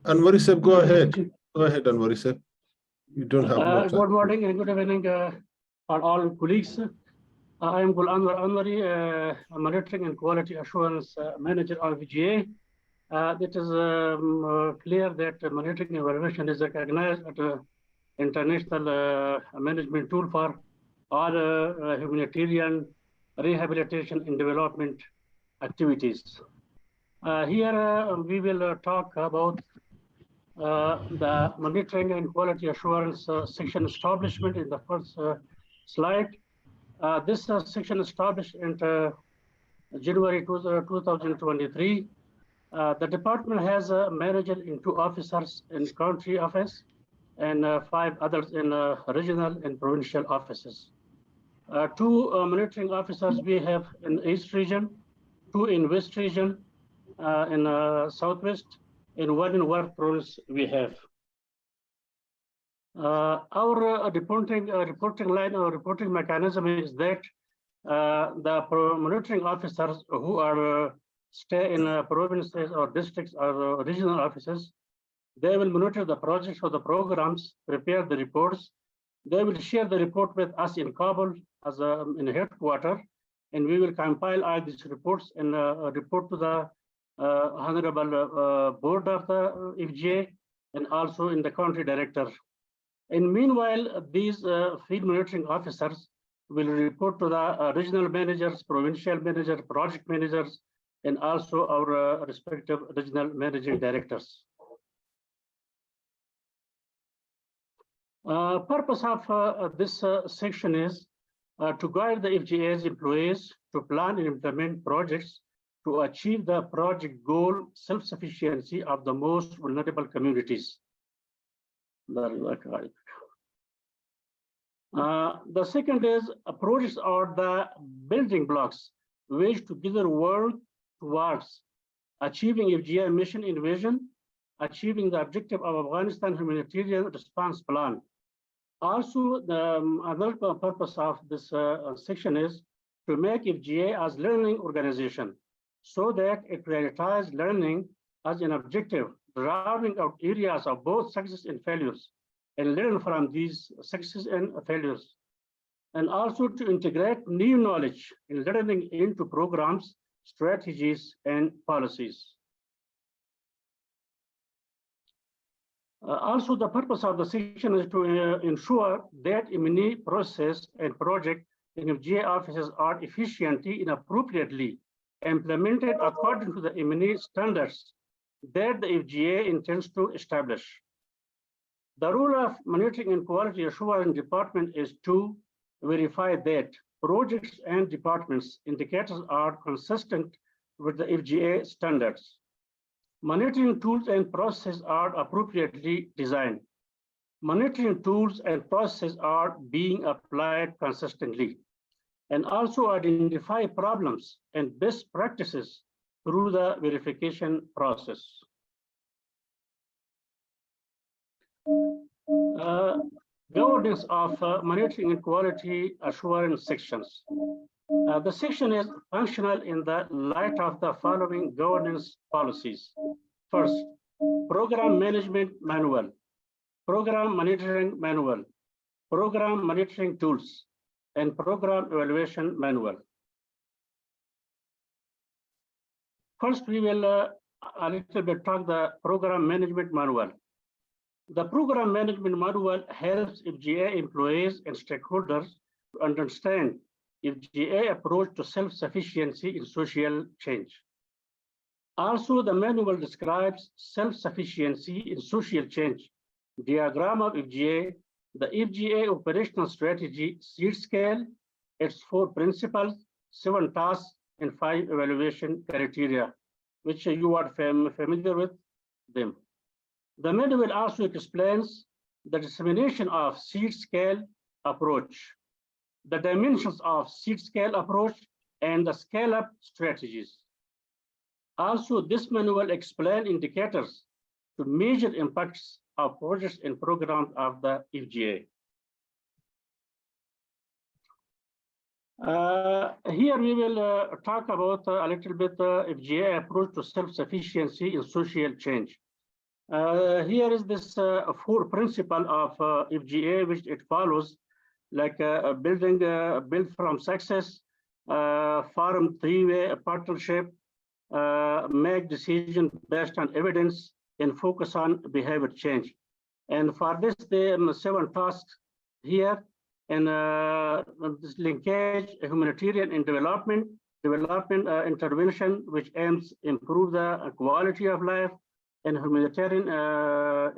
Anwari said, go ahead. Go ahead, Anwari said. You don't have more time. Good morning and good evening for all colleagues. I am Gul Anwar Anwari, Monitoring and Quality Assurance Manager of VGA. It is clear that monitoring evaluation is recognized as an international management tool for all humanitarian rehabilitation and development activities. Here we will talk about the monitoring and quality assurance section establishment in the first slide. This section established in January 2023. The department has a manager and 2 officers in country office and 5 others in regional and provincial offices. 2 monitoring officers we have in East region, 2 in West region, in Southwest, and 1 in West province we have. Our reporting line or reporting mechanism is that the monitoring officers who are stay in provinces or districts or regional offices, they will monitor the projects or the programs, prepare the reports. They will share the report with us in Kabul as in headquarters, and we will compile all these reports and report to the Honorable Board of the FGA and also in the country director. And meanwhile, these field monitoring officers will report to the regional managers, provincial managers, project managers, and also our respective regional managing directors. Purpose of this section is to guide the FGA's employees to plan and implement projects to achieve the project goal self-sufficiency of the most vulnerable communities. The second is projects are the building blocks which together work towards achieving FGA mission and vision, achieving the objective of Afghanistan humanitarian response plan. Also, the other purpose of this section is to make FGA as learning organization so that it prioritizes learning as an objective, drawing out areas of both success and failures, and learn from these successes and failures. And also to integrate new knowledge and learning into programs, strategies, and policies. Also, the purpose of the section is to ensure that M&E process and project in FGA offices are efficiently and appropriately implemented according to the M&E standards that the FGA intends to establish. The role of monitoring and quality assurance department is to verify that projects and departments indicators are consistent with the FGA standards. Monitoring tools and processes are appropriately designed. Monitoring tools and processes are being applied consistently, and also identify problems and best practices through the verification process. Governance of monitoring and quality assurance sections. The section is functional in the light of the following governance policies. First, program management manual, program monitoring manual, program monitoring tools, and program evaluation manual. First, we will a little bit talk the program management manual. The program management manual helps FGA employees and stakeholders to understand FGA approach to self-sufficiency in social change. Also, the manual describes self-sufficiency in social change, diagram of FGA, the FGA operational strategy, seed scale, its 4 principles, 7 tasks, and 5 evaluation criteria, which you are familiar with them. The manual also explains the dissemination of seed scale approach, the dimensions of seed scale approach, and the scale-up strategies. Also, this manual explains indicators to measure impacts of projects and programs of the FGA. Here we will talk about a little bit FGA approach to self-sufficiency in social change. Here is this 4 principle of FGA, which it follows, like build from success, form 3-way partnership, make decisions based on evidence, and focus on behavior change. And for this, there are 7 tasks here, and this linkage, humanitarian and development intervention, which aims to improve the quality of life, and humanitarian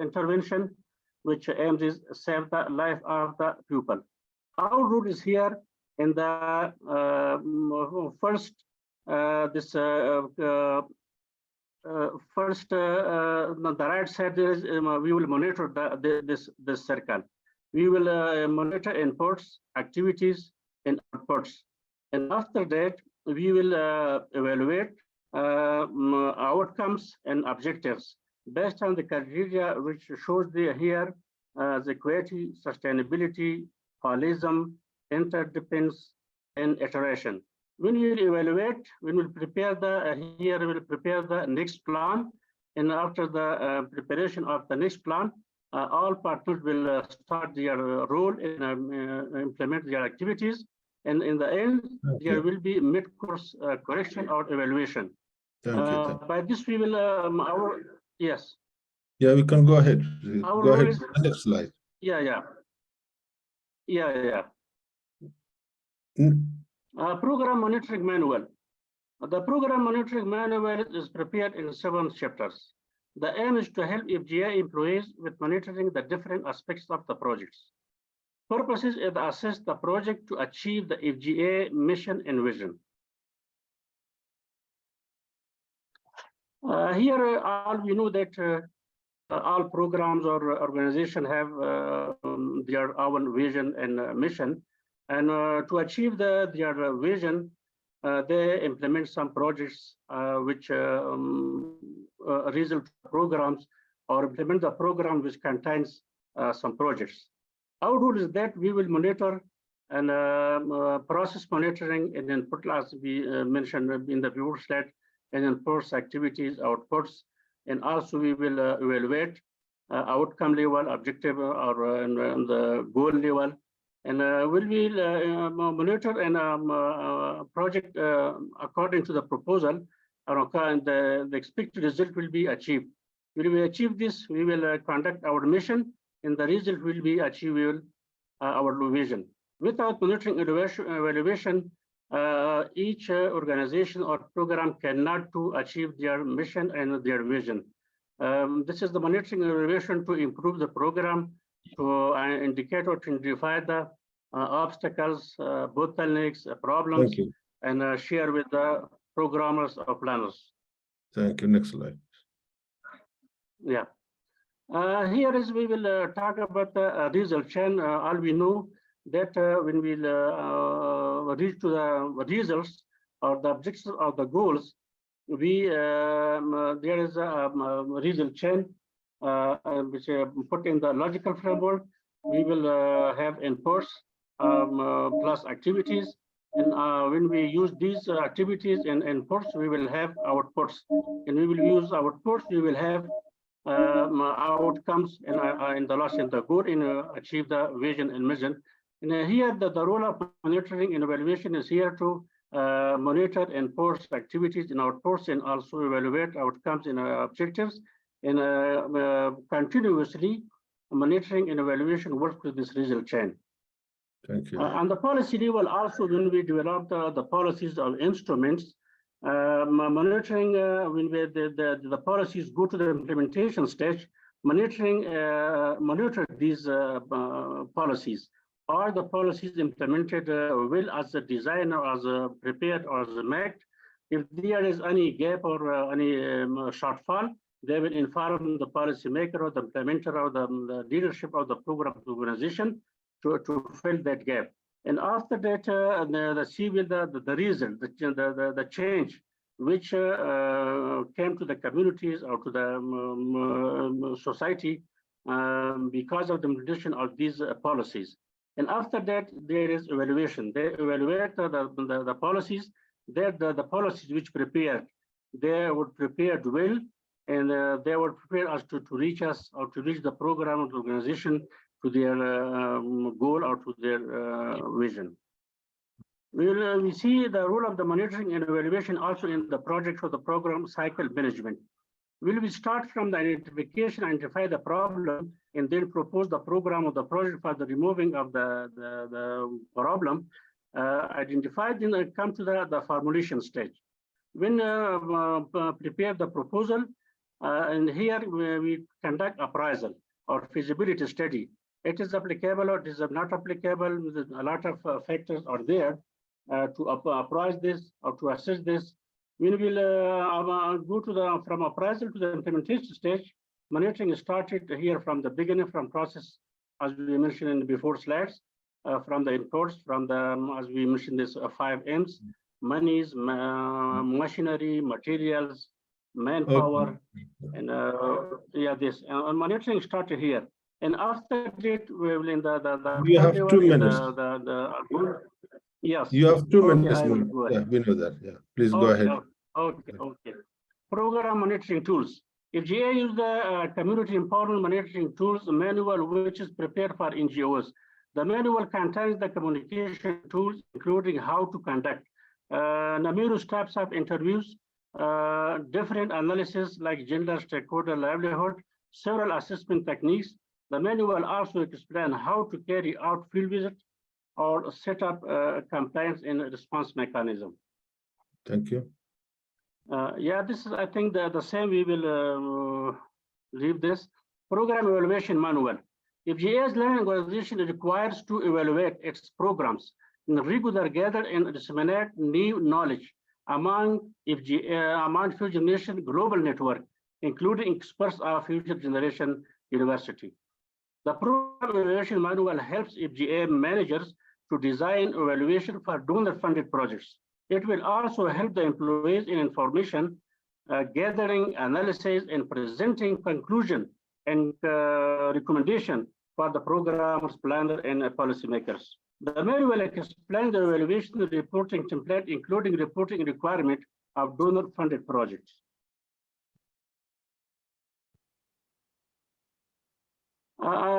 intervention, which aims to save the life of the people. Our role is here in the first, the right side, there is, we will monitor this circle. We will monitor inputs, activities, and outputs. And after that, we will evaluate outcomes and objectives based on the criteria which shows here the equity, sustainability, holism, interdependence, and iteration. When we will evaluate, we will prepare here we will prepare the next plan, and after the preparation of the next plan, all partners will start their role and implement their activities. And in the end, there will be mid-course correction or evaluation. Thank you. By this, we will, yes. Yeah, we can go ahead. Our Go ahead. role is, Next slide. yeah. Program monitoring manual. The program monitoring manual is prepared in 7 chapters. The aim is to help FGA employees with monitoring the different aspects of the projects. Purposes is to assess the project to achieve the FGA mission and vision. Here, all we know that all programs or organizations have their own vision and mission, and to achieve their vision, they implement some projects which result programs, or implement the program which contains some projects. Our role is that we will monitor and process monitoring and input, as we mentioned in the previous slide, and enforce activities, outputs, and also we will evaluate outcome level, objective, or and the goal level, and will we monitor and project according to the proposal, and the expected result will be achieved. Will we achieve this? We will conduct our mission, and the result will be achievable, our vision. Without monitoring evaluation, each organization or program cannot to achieve their mission and their vision. This is the monitoring evaluation to improve the program, to indicate or to identify the obstacles, bottlenecks, problems, Thank you. and share with the programmers or planners. Thank you. Next slide. Yeah. Here is we will talk about the result chain. All we know that when we reach to the results or the objectives or the goals, we there is a result chain which put in the logical framework. We will have inputs plus activities, and when we use these activities and inputs, we will have outputs, and we will use outputs. We will have outcomes in the loss and the good in achieve the vision and mission. And here the role of monitoring and evaluation is here to monitor and post activities in outputs and also evaluate outcomes and objectives. And continuously monitoring and evaluation work with this result chain. Thank you. On the policy level, also when we develop the policies or instruments, monitoring when the policies go to the implementation stage, monitoring monitor these policies. Are the policies implemented well as a designer, as a prepared, or as a made? If there is any gap or any shortfall, they will inform the policymaker or the implementer or the leadership of the program organization to fill that gap. And after that, the see with the result, the change which came to the communities or to the society because of the implementation of these policies. And after that, there is evaluation. They evaluate the policies. The policies which prepared, they were prepared well, and they were prepared us to reach us or to reach the program of the organization to their goal or to their vision. We see the role of the monitoring and evaluation also in the project or the program cycle management. Will we start from the identification, identify the problem, and then propose the program or the project for the removing of the problem, identify, then come to the formulation stage. When prepare the proposal, and here we conduct appraisal or feasibility study. It is applicable or it is not applicable. A lot of factors are there to apprise this or to assess this. We will go to from appraisal to the implementation stage. Monitoring is started here from the beginning, from process, as we mentioned in before slides, from the inputs, from the, as we mentioned, this 5 M's, monies, machinery, materials, manpower, and this monitoring started here. And after that, we will in the you have 2 minutes. Yes. You have 2 minutes. Yeah, we know that. Yeah, please go ahead. Okay. Program monitoring tools. If GA use the community empowerment monitoring tools manual, which is prepared for NGOs, the manual contains the communication tools, including how to conduct numerous types of interviews, different analysis like gender, stakeholder, livelihood, several assessment techniques. The manual also explains how to carry out field visits or set up compliance and response mechanism. Thank you. This is, I think, the same. We will leave this program evaluation manual. If GA's learning organization requires to evaluate its programs, regular gather and disseminate new knowledge among Future Generation Global Network, including experts of Future Generation University. The program evaluation manual helps FGA managers to design evaluation for donor-funded projects. It will also help the employees in information gathering, analysis, and presenting conclusion and recommendation for the programmers, planners, and policymakers. The manual explains the evaluation reporting template, including reporting requirement of donor-funded projects.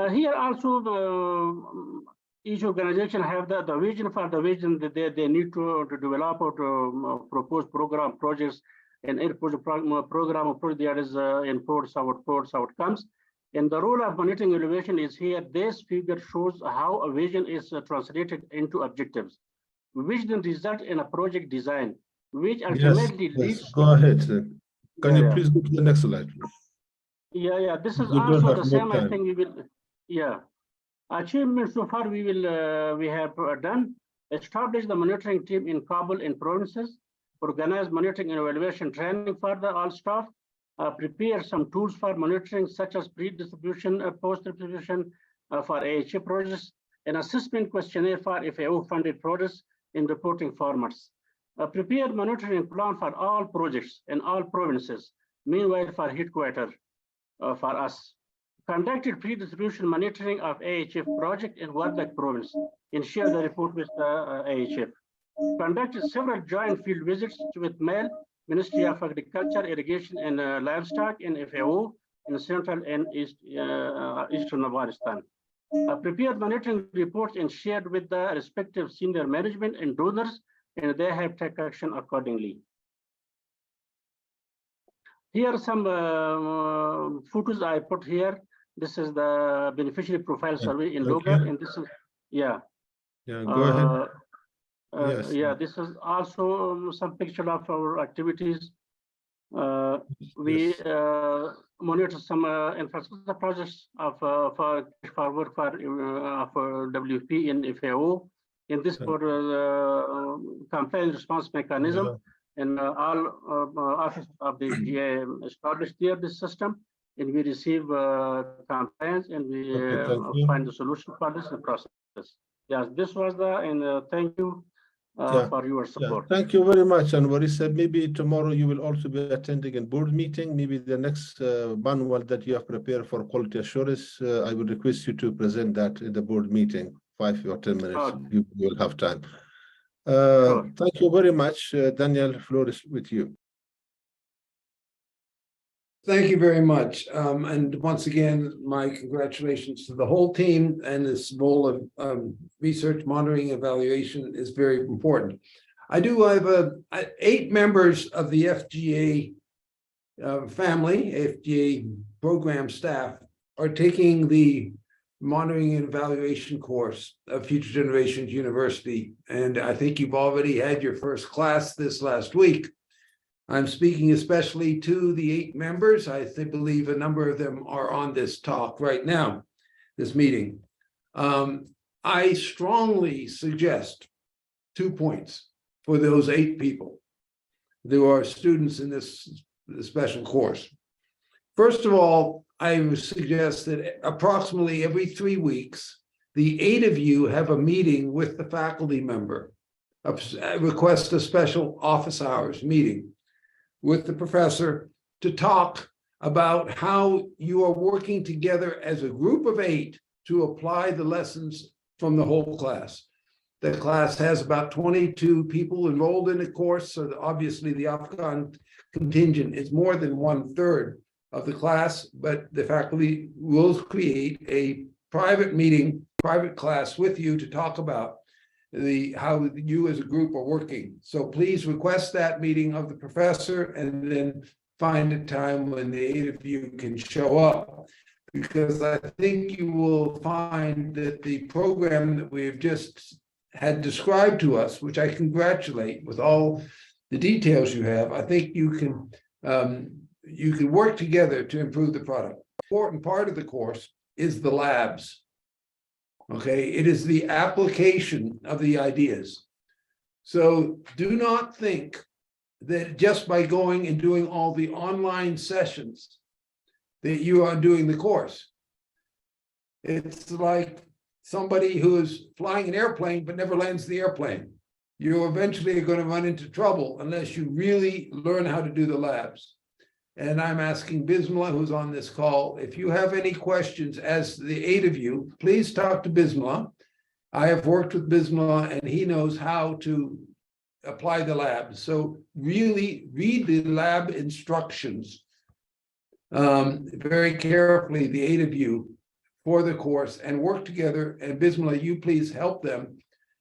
Here also, each organization have the vision for the vision that they need to develop or to propose program projects, and program approach there is inputs, outputs, outcomes. And the role of monitoring evaluation is here. This figure shows how a vision is translated into objectives, which then result in a project design, which ultimately leads. Go ahead. Can you please go to the next slide? This is also the same. I think we will. Achievements so far we have done: establish the monitoring team in Kabul and provinces, organize monitoring and evaluation training for all staff, prepare some tools for monitoring such as pre-distribution, post-distribution for AHA projects, an assessment questionnaire for FAO-funded projects in reporting formats. Prepare monitoring plan for all projects in all provinces, meanwhile for headquarters for us. Conducted pre-distribution monitoring of AHF project in Wardak province and share the report with the AHF. Conducted several joint field visits with MEL, Ministry of Agriculture, Irrigation and Livestock, and FAO in Central and Eastern Afghanistan. Prepared monitoring reports and shared with the respective senior management and donors, and they have taken action accordingly. Here are some photos I put here. This is the beneficiary profile survey in Logar, and this is, yeah. Yeah, go ahead. Yes. Yeah, this is also some picture of our activities. We monitor some infrastructure projects of for work for WP and FAO. In this for complaint response mechanism, and all office of the GA established here this system, and we receive complaints and we find the solution for this process. Yes, this was the, and thank you for your support. Yeah, thank you very much. And what he said, maybe tomorrow you will also be attending a board meeting. Maybe the next manual that you have prepared for quality assurance, I would request you to present that in the board meeting, 5 or 10 minutes. You will have time. Thank you very much. Daniel, floor is with you. Thank you very much. And once again, my congratulations to the whole team, and this role of research, monitoring, evaluation is very important. I do have 8 members of the FGA family, FGA program staff, are taking the monitoring and evaluation course of Future Generations University. And I think you've already had your first class this last week. I'm speaking especially to the 8 members. I believe a number of them are on this talk right now, this meeting. I strongly suggest 2 points for those 8 people. There are students in this special course. First of all, I would suggest that approximately every 3 weeks, the 8 of you have a meeting with the faculty member, request a special office hours meeting with the professor to talk about how you are working together as a group of 8 to apply the lessons from the whole class. The class has about 22 people enrolled in the course, so obviously the Afghan contingent is more than 1/3 of the class, but the faculty will create a private meeting, private class with you to talk about how you as a group are working. So please request that meeting of the professor and then find a time when the 8 of you can show up. Because I think you will find that the program that we've just had described to us, which I congratulate with all the details you have, I think you can work together to improve the product. Important part of the course is the labs. Okay, it is the application of the ideas. So do not think that just by going and doing all the online sessions that you are doing the course. It's like somebody who is flying an airplane but never lands the airplane. You're eventually going to run into trouble unless you really learn how to do the labs. And I'm asking Bismillah, who's on this call, if you have any questions as the 8 of you, please talk to Bismillah. I have worked with Bismillah and he knows how to apply the labs. So really read the lab instructions very carefully, the 8 of you, for the course, and work together. And Bismillah, you please help them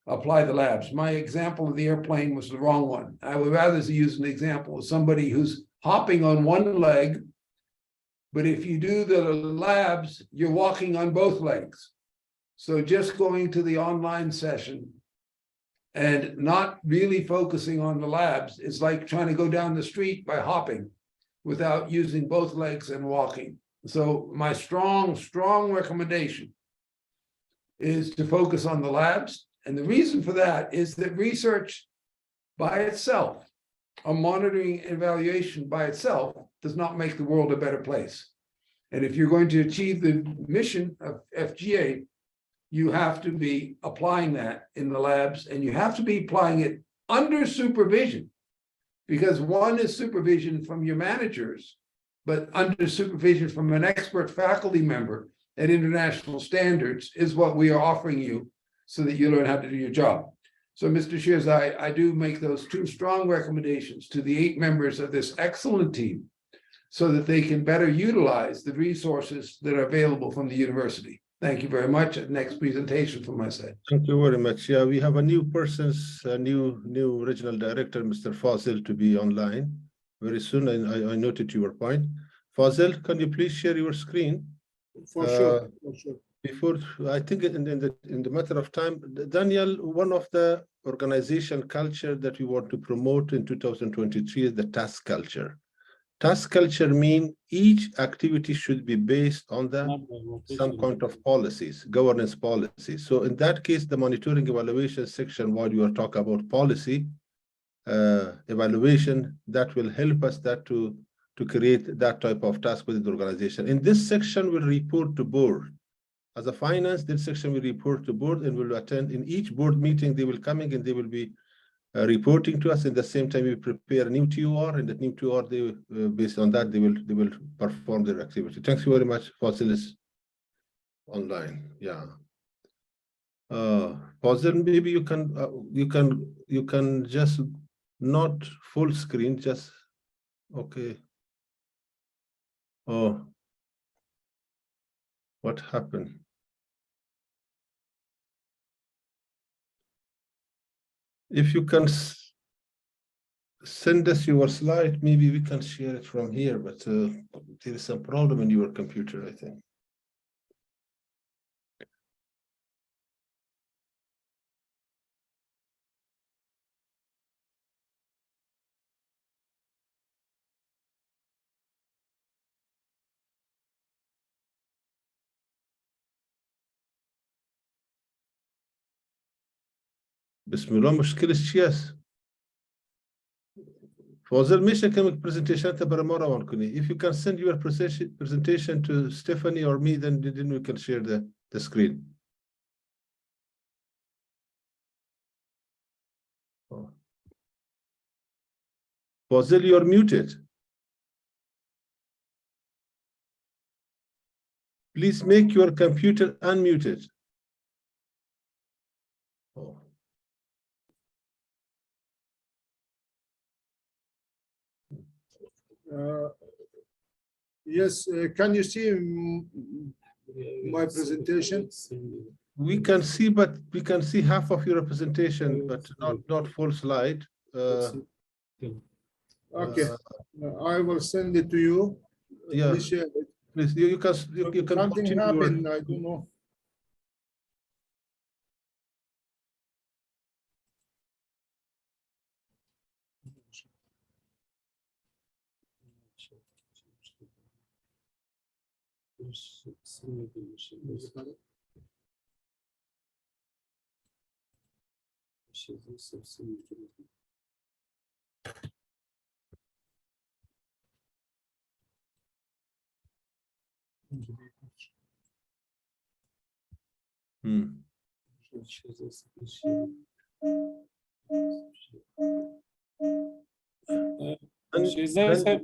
apply the labs. My example of the airplane was the wrong one. I would rather use an example of somebody who's hopping on one leg, but if you do the labs, you're walking on both legs. So just going to the online session and not really focusing on the labs is like trying to go down the street by hopping without using both legs and walking. So my strong recommendation is to focus on the labs. And the reason for that is that research by itself, or monitoring and evaluation by itself, does not make the world a better place. And if you're going to achieve the mission of FGA, you have to be applying that in the labs, and you have to be applying it under supervision. Because one is supervision from your managers, but under supervision from an expert faculty member at international standards is what we are offering you so that you learn how to do your job. So, Mr. Shears, I do make those two strong recommendations to the 8 members of this excellent team so that they can better utilize the resources that are available from the university. Thank you very much. Next presentation from my side. Thank you very much. Yeah, we have a new person's new regional director, Mr. Fazil, to be online very soon. And I noted your point. Fazil, can you please share your screen? For sure, for sure. Before, I think in the matter of time, Daniel, one of the organization culture that we want to promote in 2023 is the task culture. Task culture means each activity should be based on some kind of policies, governance policies. So in that case, the monitoring evaluation section, while you are talking about policy evaluation, that will help us to create that type of task within the organization. In this section, we'll report to board. As a finance, this section will report to board and will attend in each board meeting. They will come in and they will be reporting to us. At the same time, we prepare a new TOR, and the new TOR, they based on that, they will perform their activity. Thanks very much, Fazil is online. Yeah. Fazil, maybe you can just not full screen, just okay. Oh, what happened? If you can send us your slide, maybe we can share it from here, but there is some problem in your computer, I think. بسم الله مشكلة شياس فوزل مش كم presentation تبرر مرة وانكني. If you can send your presentation to Stephanie or me, then we can share the screen. Fazil, you're muted. Please make your computer unmuted. Oh. Yes, can you see my presentation? We can see, but we can see half of your presentation, but not full slide. Okay, I will send it to you. Yeah, Please share it. please, you can Something happened, I don't know.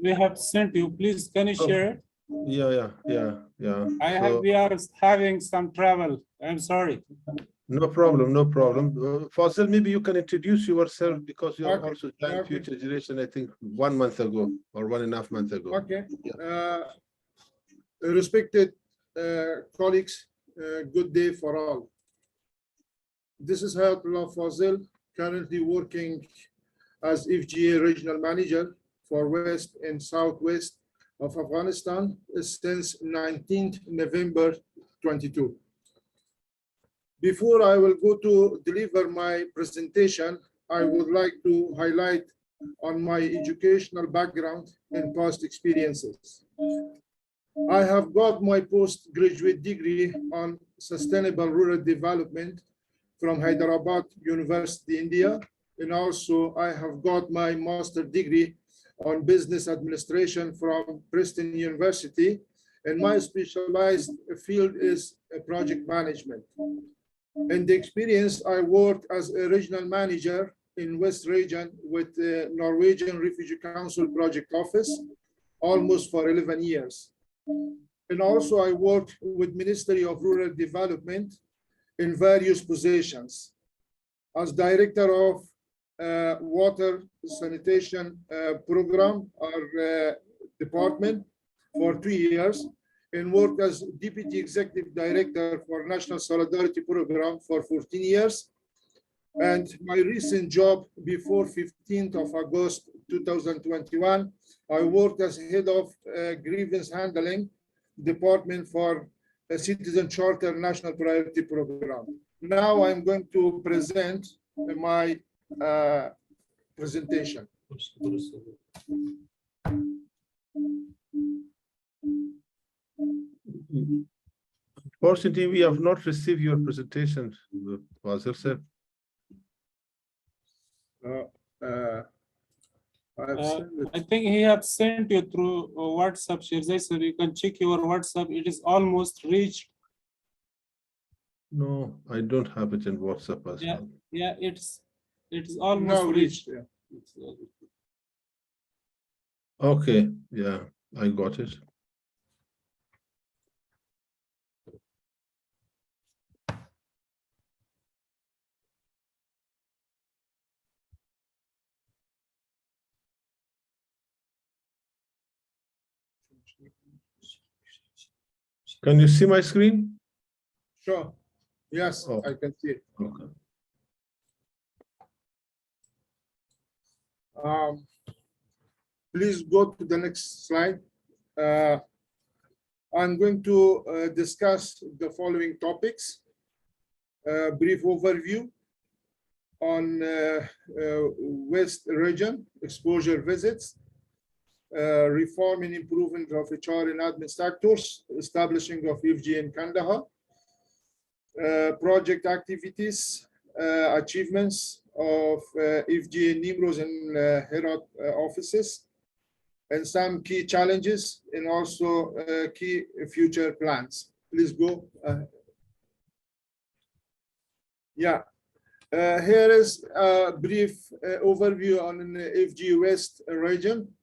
We have sent you. Please, can you share it? Yeah. We are having some trouble. I'm sorry. No problem. Fazil, maybe you can introduce yourself because you are also joined Future Generation, I think 1 month ago or 1.5 months ago. Okay. Yeah. Respected colleagues, good day for all. This is Hayatullah Fazil, currently working as FGA Regional Manager for West and Southwest of Afghanistan since 19th November 22. Before I will go to deliver my presentation, I would like to highlight on my educational background and past experiences. I have got my postgraduate degree on Sustainable Rural Development from Hyderabad University, India. And also I have got my master's degree on business administration from Princeton University. And my specialized field is project management. In the experience, I worked as a regional manager in West Region with the Norwegian Refugee Council Project Office, almost for 11 years. And also I worked with Ministry of Rural Development in various positions as director of water sanitation program or department for 2 years, and worked as Deputy Executive Director for National Solidarity Program for 14 years. And my recent job before 15th of August 2021, I worked as Head of Grievance Handling Department for a Citizen Charter National Priority Program. Now I'm going to present my presentation. Unfortunately, we have not received your presentation, Wazir sir. I think he had sent you through WhatsApp, Shirzai, so you can check your WhatsApp. It is almost reached. No, I don't have it in WhatsApp as well. Yeah, it's almost Now reached. yeah. Okay, yeah, I got it. Can you see my screen? Sure. Yes, Oh. I can see it. Okay. Please go to the next slide. I'm going to discuss the following topics. Brief overview on West Region, exposure visits, reform and improvement of HR and admin sectors, establishing of FGA in Kandahar, project activities, achievements of FGA Nimroz and Herat offices, and some key challenges and also key future plans. Please go. Yeah. Here is a brief overview on the FG West region.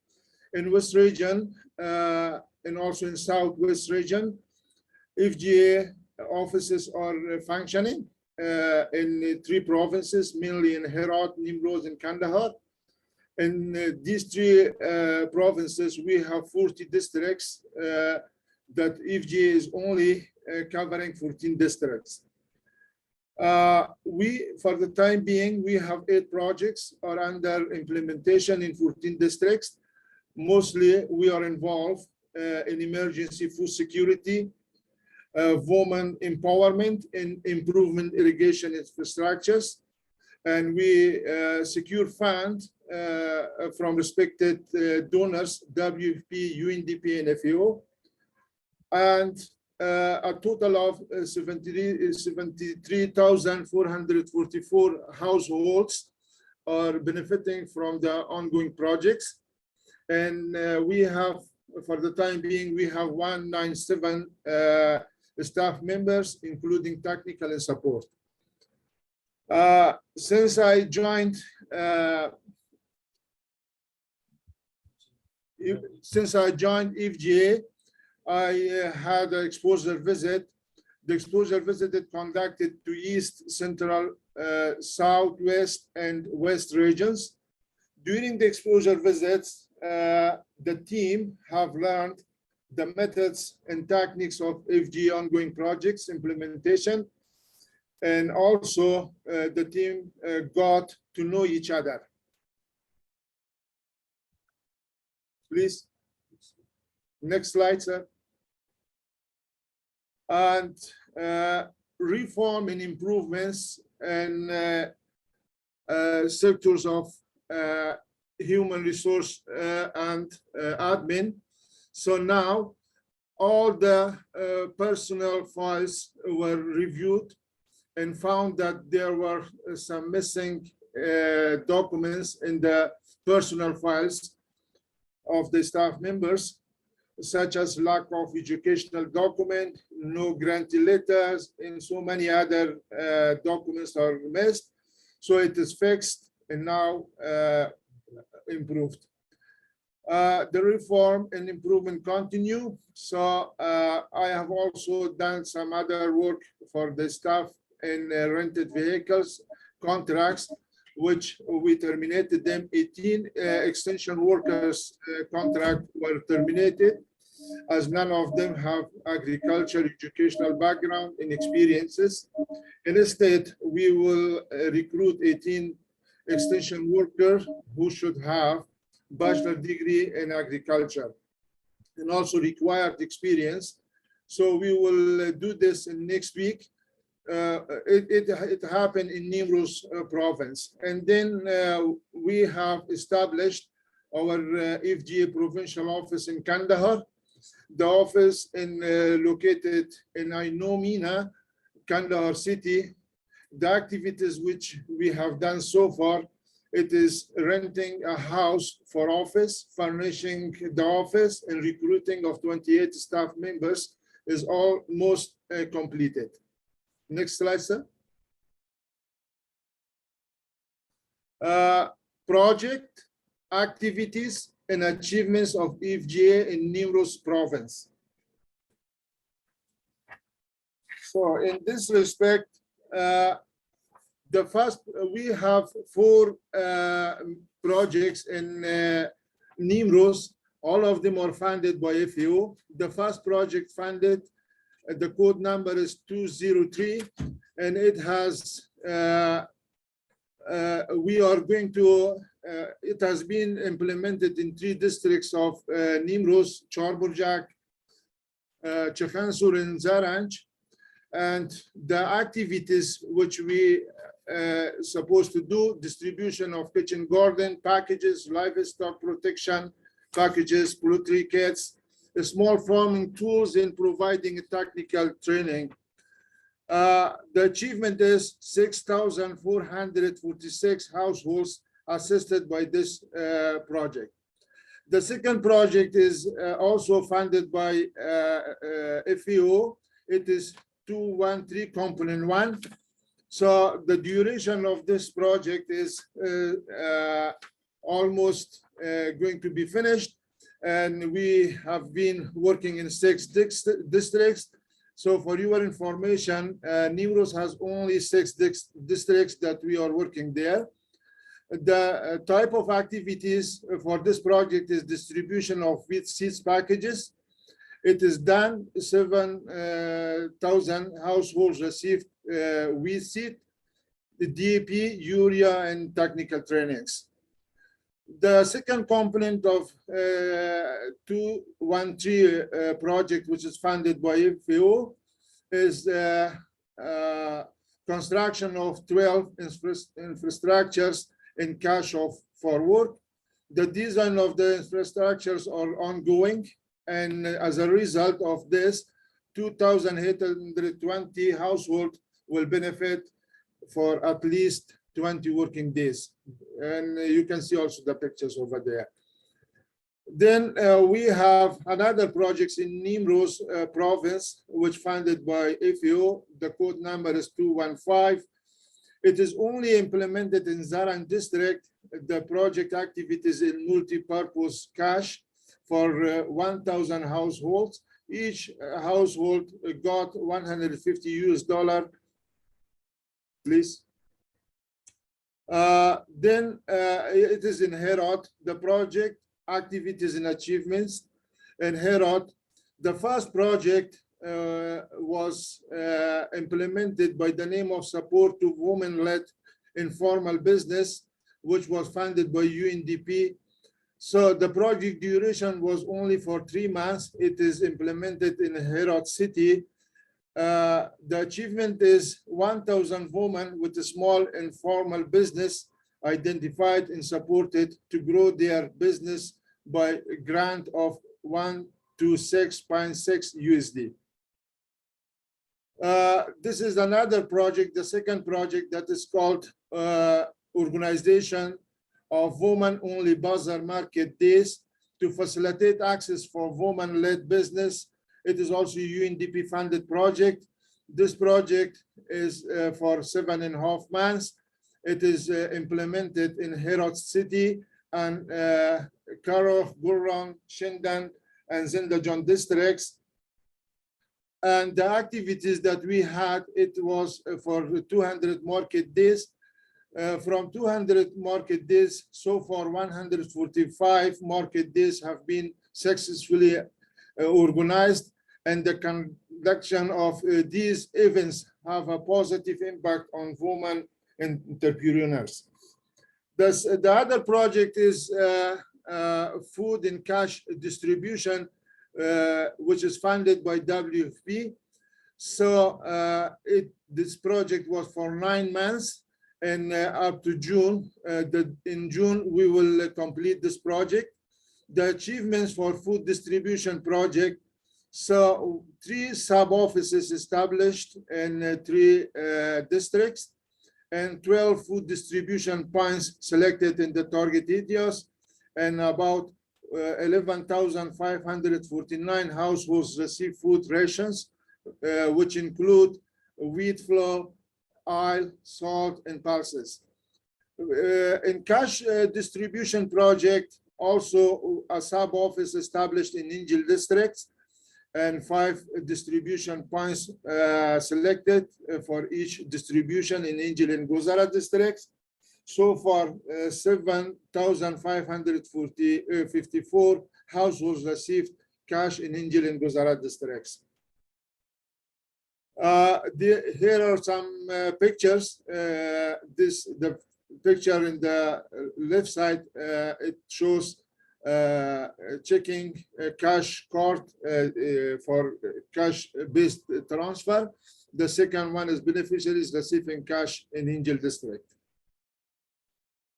In West region and also in Southwest region, FGA offices are functioning in 3 provinces, mainly in Herat, Nimroz, and Kandahar. In these 3 provinces, we have 40 districts that FGA is only covering 14 districts. For the time being, we have 8 projects are under implementation in 14 districts. Mostly, we are involved in emergency food security, women empowerment, and improvement irrigation infrastructures. And we secure funds from respected donors, WFP, UNDP, and FAO. And a total of 73,444 households are benefiting from the ongoing projects. And we have, for the time being, we have 197 staff members, including technical and support. Since I joined FGA, I had an exposure visit. The exposure visit is conducted to East, Central, Southwest, and West regions. During the exposure visits, the team have learned the methods and techniques of FGA ongoing projects implementation. And also the team got to know each other. Please. Next slide, sir. And reform and improvements and sectors of human resource and admin. So now all the personal files were reviewed and found that there were some missing documents in the personal files of the staff members, such as lack of educational document, no grantee letters, and so many other documents are missed. So it is fixed and now improved. The reform and improvement continue. So I have also done some other work for the staff in rented vehicles contracts, which we terminated them. 18 extension workers contract were terminated, as none of them have agriculture, educational background and experiences. Instead, we will recruit 18 extension workers who should have bachelor degree in agriculture and also required experience. So we will do this in next week. It happened in Nimruz province. And then we have established our FGA provincial office in Kandahar. The office located in Ainomina, Kandahar city. The activities which we have done so far, it is renting a house for office, furnishing the office, and recruiting of 28 staff members is almost completed. Next slide, sir. Project activities and achievements of FGA in Nimruz province. So in this respect, the first, we have 4 projects in Nimruz. All of them are funded by FAO. The first project funded, the code number is 203, and it has, we are going to, it has been implemented in 3 districts of Nimruz, Chorburjak, Chekhansur, and Zaranj. And the activities which we supposed to do, distribution of kitchen garden packages, livestock protection packages, poultry kits, small farming tools, and providing technical training. The achievement is 6,446 households assisted by this project. The second project is also funded by FAO. It is 213 component 1. So the duration of this project is almost going to be finished, and we have been working in 6 districts. So for your information, Nimruz has only 6 districts that we are working there. The type of activities for this project is distribution of wheat seeds packages. It is done. 7,000 households received wheat seed, the DAP, urea, and technical trainings. The second component of 213 project, which is funded by FAO, is construction of 12 infrastructures in cash for work. The design of the infrastructures are ongoing. And as a result of this, 2,820 households will benefit for at least 20 working days. And you can see also the pictures over there. Then we have another projects in Nimruz province, which funded by FAO. The code number is 215. It is only implemented in Zaran district. The project activities in multi-purpose cash for 1,000 households. Each household got $150, please. Then it is in Herat, the project activities and achievements in Herat. The first project was implemented by the name of Support to Women-Led Informal Business, which was funded by UNDP. So the project duration was only for 3 months. It is implemented in Herat city. The achievement is 1,000 women with a small informal business identified and supported to grow their business by a grant of $1,000 to 6.6 USD. This is another project, the second project, that is called Organization of Women-Only Bazaar Market Days to facilitate access for women-led business. It is also a UNDP-funded project. This project is for 7.5 months. It is implemented in Herat City and Karo, Gurran, Shindan, and Zindajan districts. And the activities that we had, it was for 200 market days. From 200 market days, so far 145 market days have been successfully organized, and the conduction of these events have a positive impact on women entrepreneurs. The other project is food and cash distribution, which is funded by WFP. So this project was for 9 months and up to June. In June, we will complete this project. The achievements for food distribution project, so 3 sub-offices established in 3 districts, and 12 food distribution points selected in the target areas, and about 11,549 households receive food rations, which include wheat flour, oil, salt, and pulses. In cash distribution project, also a sub-office established in Injil districts, and 5 distribution points selected for each distribution in Injil and Gujarat districts. So far, 7,554 households received cash in Injil and Gujarat districts. Here are some pictures. The picture in the left side, it shows checking cash card for cash-based transfer. The second one is beneficiaries receiving cash in Injil district.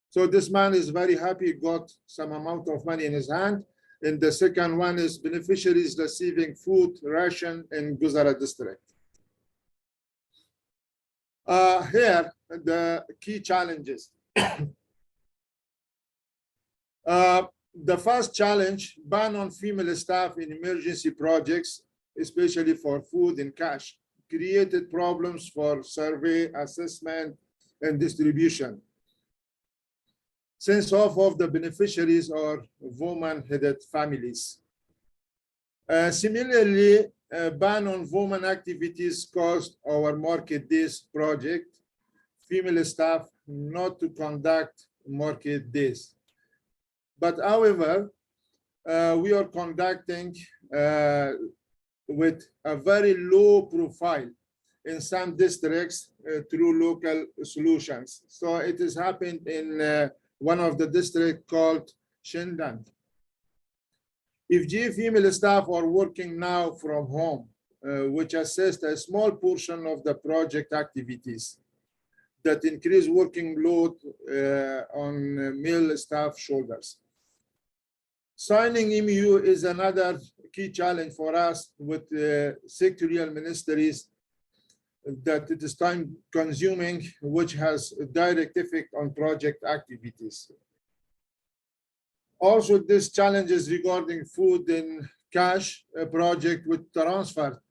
So this man is very happy, got some amount of money in his hand. And the second one is beneficiaries receiving food ration in Gujarat district. Here, the key challenges. The first challenge, ban on female staff in emergency projects, especially for food and cash, created problems for survey, assessment, and distribution, since half of the beneficiaries are woman-headed families. Similarly, a ban on woman activities caused our market days project, female staff not to conduct market days. But however, we are conducting with a very low profile in some districts through local solutions. So it has happened in one of the districts called Shindan. FGA female staff are working now from home, which assist a small portion of the project activities that increase working load on male staff shoulders. Signing MU is another key challenge for us with sectorial ministries, that it is time consuming, which has a direct effect on project activities. Also, this challenges regarding food and cash project with transfer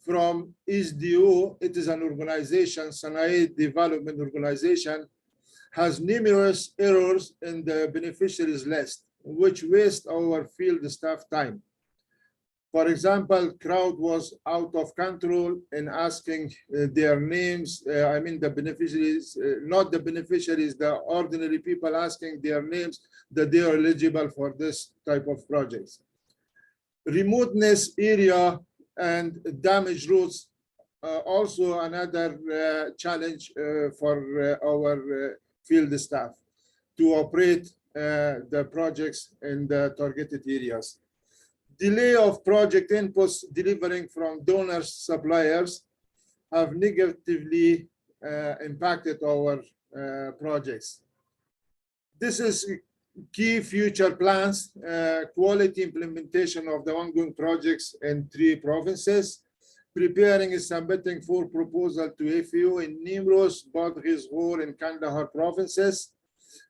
from ISDO. It is an organization, Sanae Development Organization, has numerous errors in the beneficiaries list, which waste our field staff time. For example, crowd was out of control in asking their names. I mean, the beneficiaries, not the beneficiaries, the ordinary people asking their names that they are eligible for this type of projects. Remoteness area and damaged roads, also another challenge for our field staff to operate the projects in the targeted areas. Delay of project inputs delivering from donors, suppliers have negatively impacted our projects. This is key future plans, quality implementation of the ongoing projects in 3 provinces, preparing and submitting 4 proposals to FAO in Nimruz, Badghis, Ghor, and Kandahar provinces,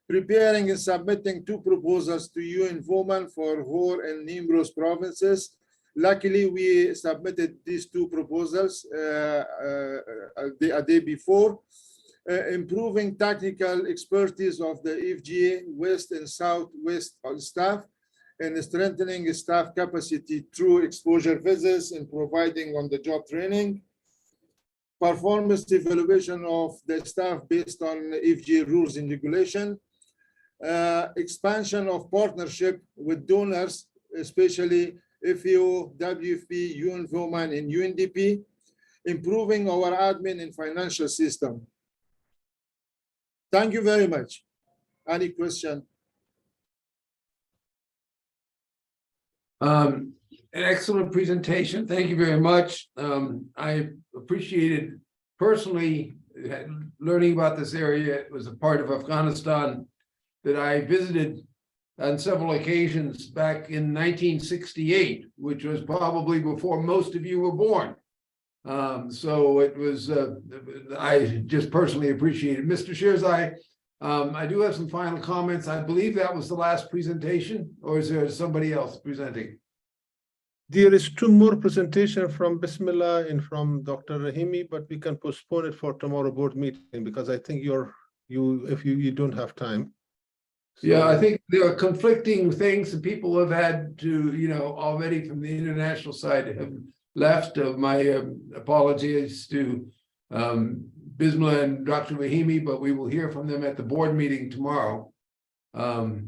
preparing and submitting 2 proposals to UN Women for Ghor and Nimruz provinces. Luckily, we submitted these 2 proposals a day before. Improving technical expertise of the FGA West and Southwest staff, and strengthening staff capacity through exposure visits and providing on-the-job training. Performance evaluation of the staff based on FGA rules and regulation. Expansion of partnership with donors, especially FAO, WFP, UN Women, and UNDP. Improving our admin and financial system. Thank you very much. Any question? An excellent presentation. Thank you very much. I appreciated personally learning about this area. It was a part of Afghanistan that I visited on several occasions back in 1968, which was probably before most of you were born. So it was, I just personally appreciate it. Mr. Shirzai, I do have some final comments. I believe that was the last presentation, or is there somebody else presenting? There is 2 more presentations from Bismillah and from Dr. Rahimi, but we can postpone it for tomorrow board meeting because I think you don't have time. So, yeah, I think there are conflicting things that people have had to, already from the international side have left. My apologies to Bismillah and Dr. Rahimi, but we will hear from them at the board meeting tomorrow. Do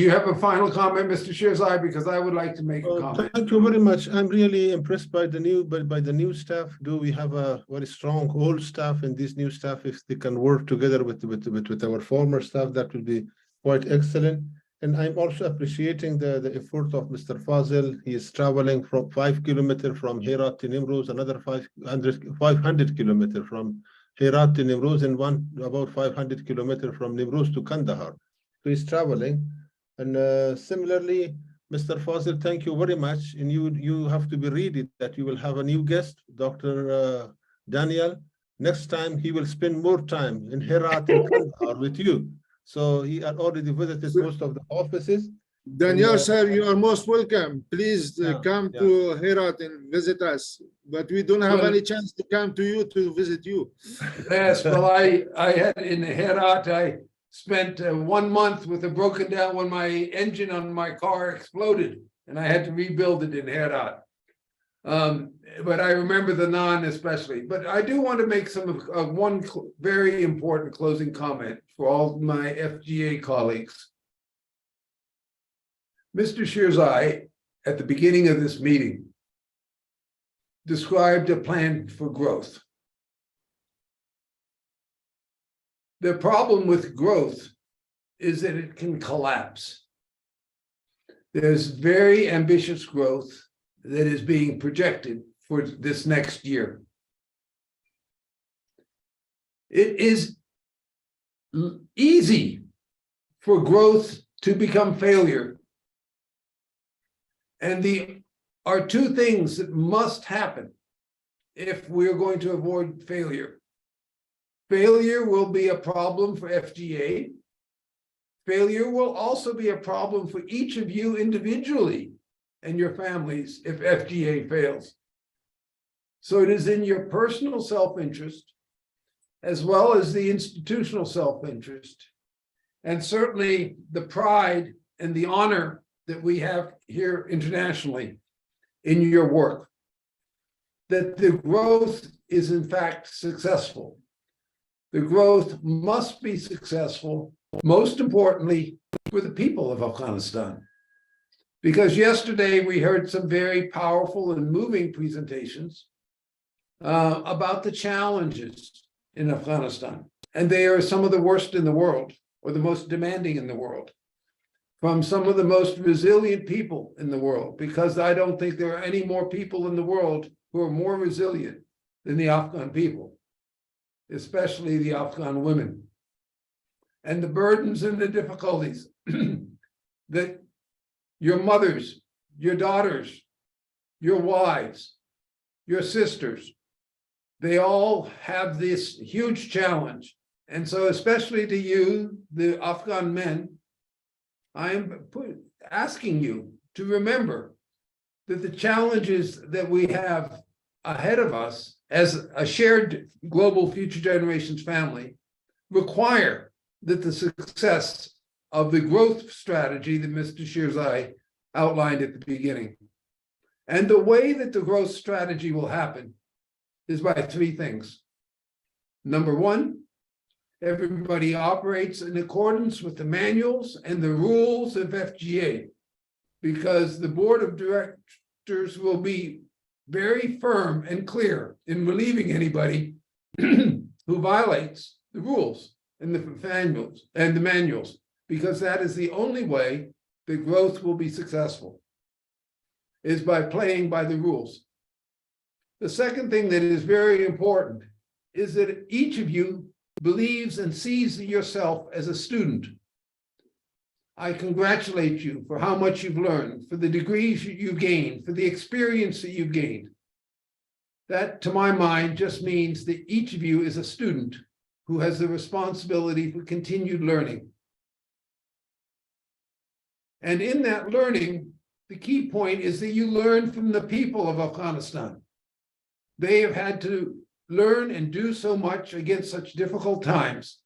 you have a final comment, Mr. Shirzai? Because I would like to make a comment. Thank you very much. I'm really impressed by the new staff. Do we have a very strong old staff, and this new staff, if they can work together with our former staff, that will be quite excellent. And I'm also appreciating the effort of Mr. Fazil. He is traveling from 5 kilometers from Herat to Nimruz, another 500 kilometers from Herat to Nimruz, and about 500 kilometers from Nimruz to Kandahar. So he's traveling. And similarly, Mr. Fazil, thank you very much. And you have to be ready that you will have a new guest, Dr. Daniel. Next time, he will spend more time in Herat and Kandahar with you. So he had already visited most of the offices. Daniel, sir, you are most welcome. Please come to Herat and visit us. But we don't have any chance to come to you to visit you. Yes, well, I had in Herat, I spent 1 month with a broken down when my engine on my car exploded, and I had to rebuild it in Herat. But I remember the Nan especially. But I do want to make one very important closing comment for all my FGA colleagues. Mr. Shirzai, at the beginning of this meeting, described a plan for growth. The problem with growth is that it can collapse. There's very ambitious growth that is being projected for this next year. It is easy for growth to become failure. And there are 2 things that must happen if we're going to avoid failure. Failure will be a problem for FGA. Failure will also be a problem for each of you individually and your families if FGA fails. So it is in your personal self-interest, as well as the institutional self-interest, and certainly the pride and the honor that we have here internationally in your work, that the growth is in fact successful. The growth must be successful, most importantly, for the people of Afghanistan. Because yesterday we heard some very powerful and moving presentations about the challenges in Afghanistan. And they are some of the worst in the world, or the most demanding in the world, from some of the most resilient people in the world, because I don't think there are any more people in the world who are more resilient than the Afghan people, especially the Afghan women. and the burdens and the difficulties that your mothers, your daughters, your wives, your sisters, they all have this huge challenge. And so especially to you, the Afghan men, I am asking you to remember that the challenges that we have ahead of us as a shared global future generations family require that the success of the growth strategy that Mr. Shirzai outlined at the beginning. And the way that the growth strategy will happen is by three things. Number one, everybody operates in accordance with the manuals and the rules of FGA, because the board of directors will be very firm and clear in relieving anybody who violates the rules and the manuals, because that is the only way that growth will be successful, is by playing by the rules. The second thing that is very important is that each of you believes and sees yourself as a student. I congratulate you for how much you've learned, for the degrees you've gained, for the experience that you've gained. That, to my mind, just means that each of you is a student who has the responsibility for continued learning. And in that learning, the key point is that you learn from the people of Afghanistan. They have had to learn and do so much against such difficult times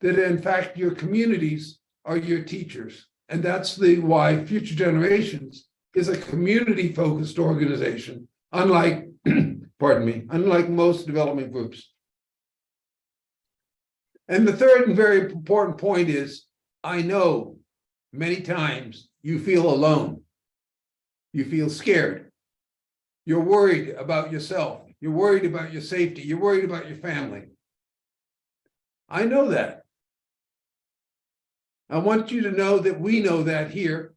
that, in fact, your communities are your teachers. And that's why Future Generations is a community-focused organization, unlike, unlike most development groups. And the third and very important point is, I know many times you feel alone. You feel scared. You're worried about yourself. You're worried about your safety. You're worried about your family. I know that. I want you to know that we know that here.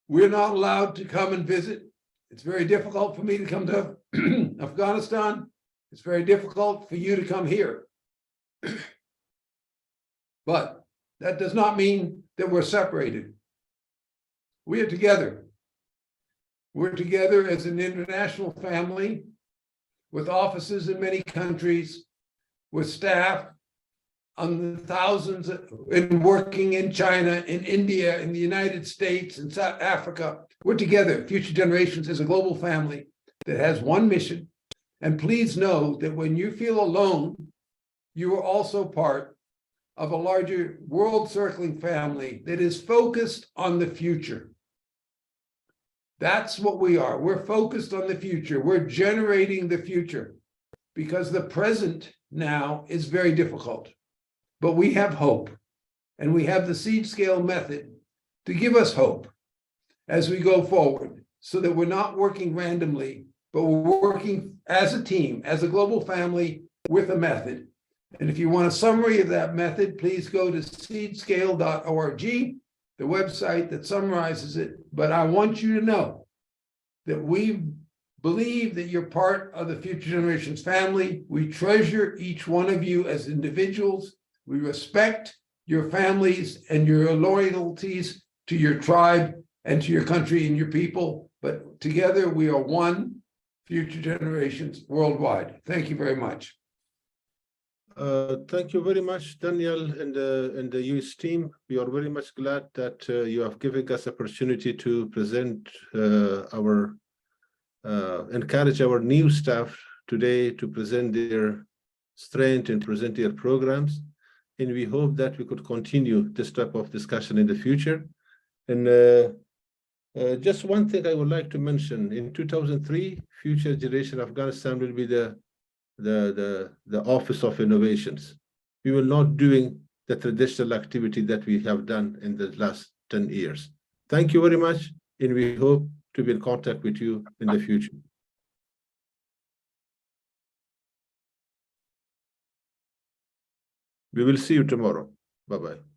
We're not allowed to come and visit. It's very difficult for me to come to Afghanistan. It's very difficult for you to come here. But that does not mean that we're separated. We are together. We're together as an international family with offices in many countries, with staff on the thousands and working in China, in India, in the United States, in South Africa. We're together. Future Generations is a global family that has one mission. And please know that when you feel alone, you are also part of a larger world-circling family that is focused on the future. That's what we are. We're focused on the future. We're generating the future because the present now is very difficult. But we have hope, and we have the seed scale method to give us hope as we go forward, so that we're not working randomly, but we're working as a team, as a global family with a method. And if you want a summary of that method, please go to seedscale.org, the website that summarizes it. But I want you to know that we believe that you're part of the Future Generations family. We treasure each one of you as individuals. We respect your families and your loyalties to your tribe and to your country and your people. But together we are one Future Generations worldwide. Thank you very much. Thank you very much, Daniel and the US team. We are very much glad that you have given us opportunity to present encourage our new staff today to present their strength and present their programs. And we hope that we could continue this type of discussion in the future. And just one thing I would like to mention: in 2003, Future Generation Afghanistan will be the Office of Innovations. We will not doing the traditional activity that we have done in the last 10 years. Thank you very much, and we hope to be in contact with you in the future. We will see you tomorrow. Bye-bye.